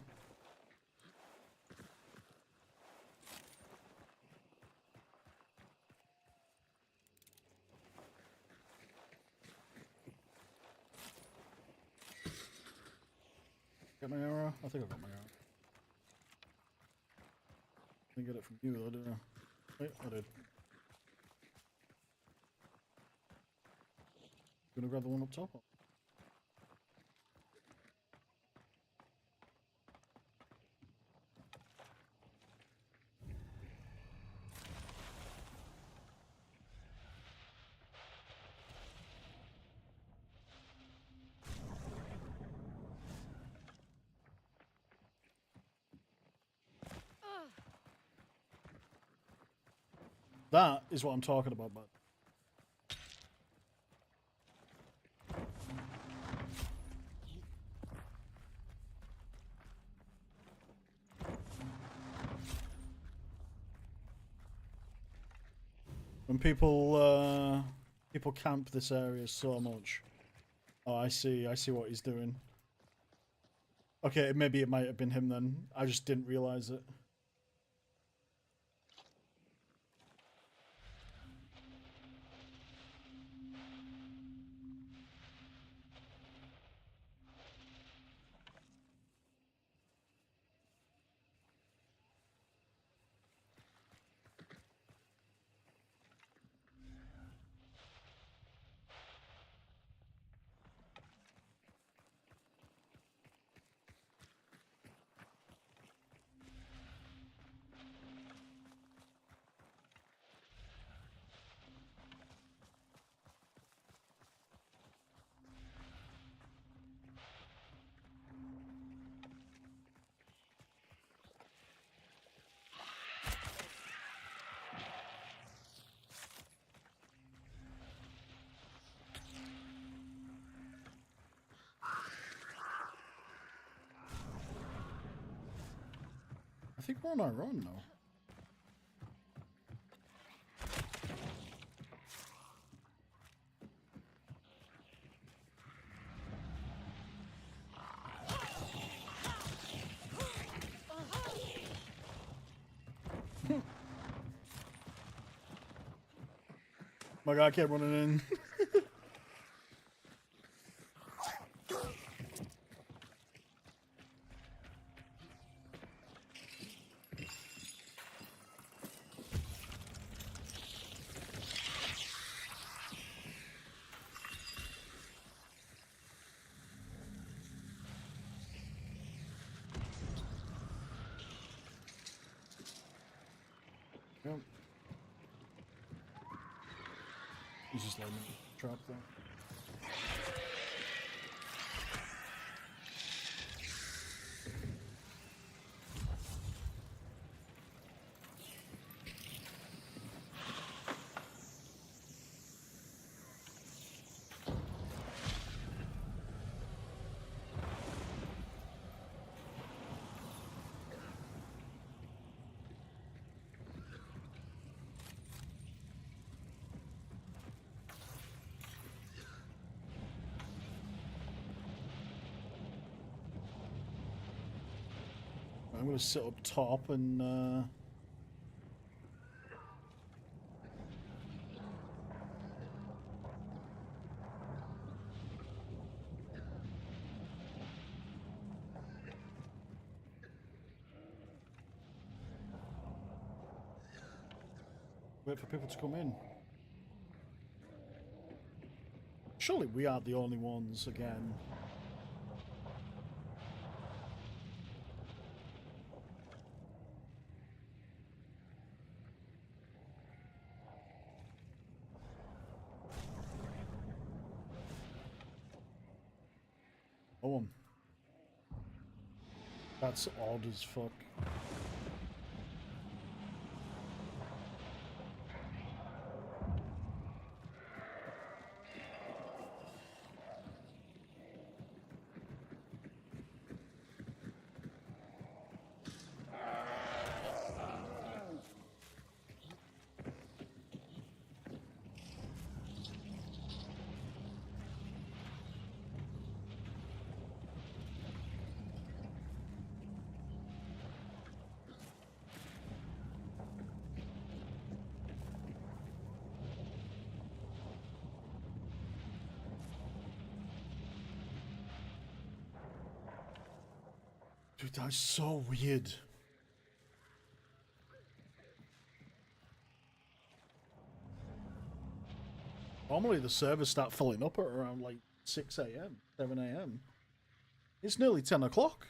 Get my arrow? I think I got my arrow. Didn't get it from you though, did I? Wait, I did. Gonna grab the one up top? That is what I'm talking about, bud. When people camp this area so much. Oh, I see what he's doing. Okay, maybe it might have been him then. I just didn't realize it. I think we're on our own now. My guy kept running in. Yep. He's just letting me trap though. I'm gonna sit up top and wait for people to come in. Surely we aren't the only ones again. Oh, that's odd as fuck. Dude, that's so weird. Normally the servers start filling up at around like 6 a.m., 7 a.m. It's nearly 10 o'clock.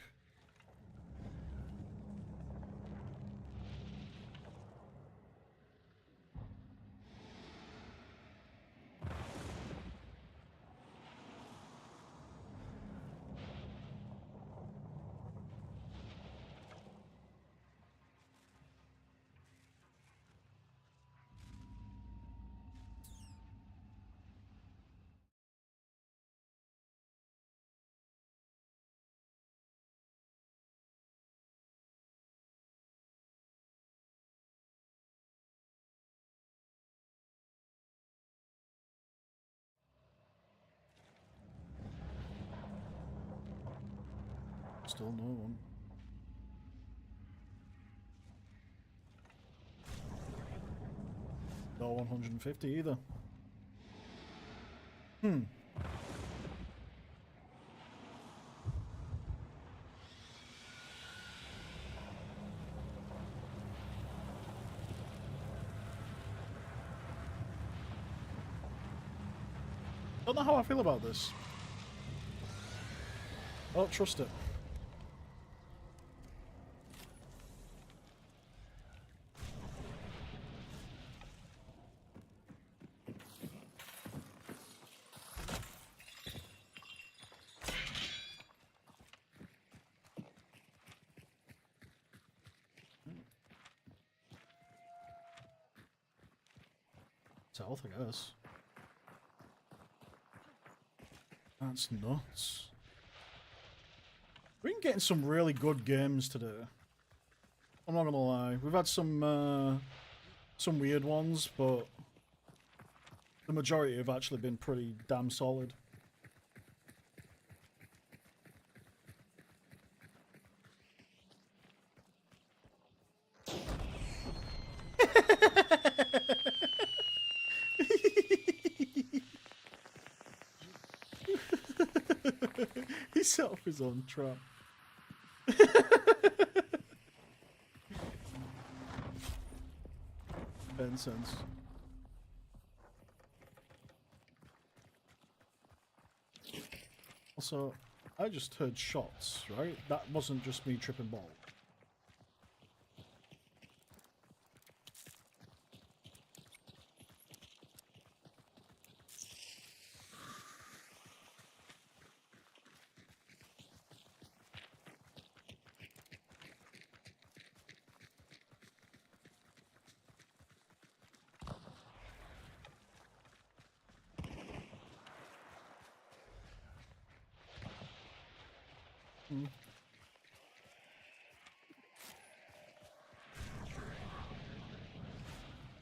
Still no one. No 150 either. Don't know how I feel about this. I don't trust it. South, I guess. That's nuts. We've been getting some really good games today. I'm not gonna lie. We've had some weird ones, but the majority have actually been pretty damn solid. He set off his own trap. Nonsense. Also, I just heard shots, right? That wasn't just me tripping balls.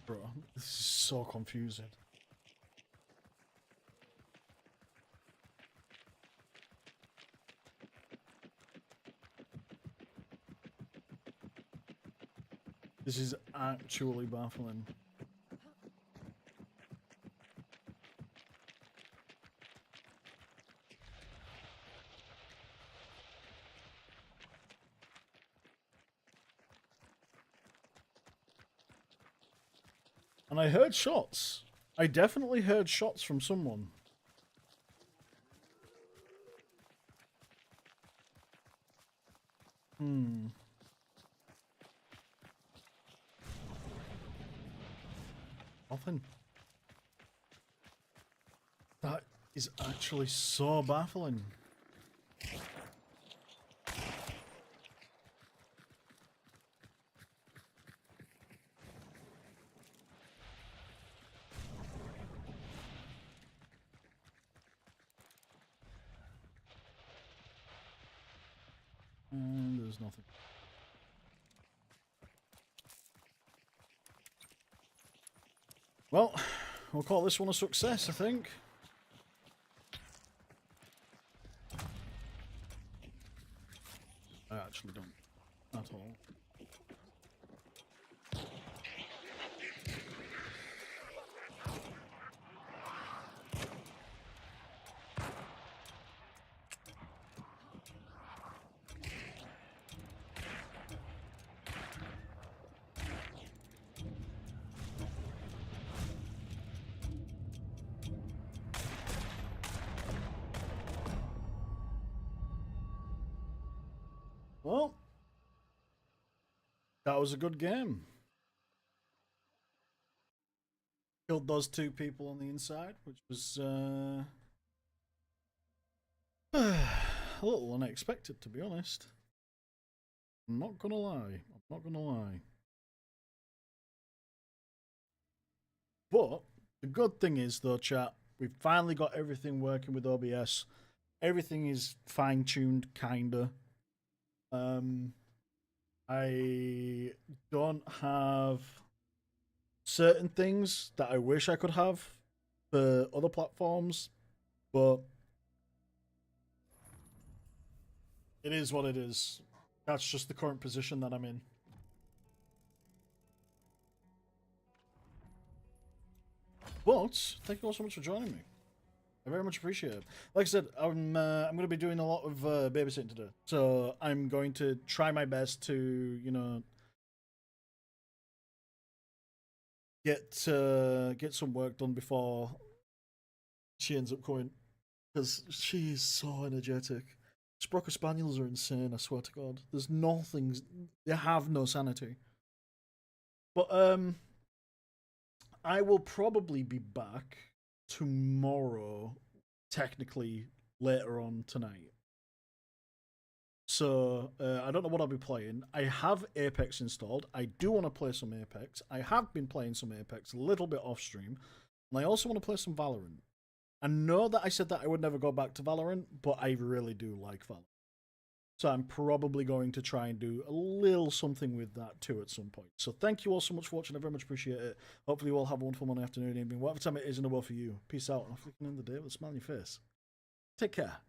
Bro, this is so confusing. This is actually baffling. And I heard shots. I definitely heard shots from someone. Nothing. That is actually so baffling. And there's nothing. Well, we'll call this one a success, I think. I actually don't at all. Well, that was a good game. Killed those 2 people on the inside, which was a little unexpected, to be honest. I'm not gonna lie. I'm not gonna lie. But the good thing is, though, chat, we've finally got everything working with OBS. Everything is fine-tuned, kinda. I don't have certain things that I wish I could have for other platforms, but it is what it is. That's just the current position that I'm in. But thank you all so much for joining me. I very much appreciate it. Like I said, I'm going to be doing a lot of babysitting today, so I'm going to try my best to, you know, get some work done before she ends up coming, because she is so energetic. Sprocker Spaniels are insane, I swear to God. There's nothing, they have no sanity. But I will probably be back tomorrow, technically later on tonight. So I don't know what I'll be playing. I have Apex installed. I do want to play some Apex. I have been playing some Apex a little bit off stream, and I also want to play some Valorant. I know that I said that I would never go back to Valorant, but I really do like Valorant. So I'm probably going to try and do a little something with that too at some point. So thank you all so much for watching. I very much appreciate it. Hopefully you all have a wonderful morning, afternoon, evening, whatever time it is in the world for you. Peace out, and I'll freaking end the day with a smile on your face. Take care.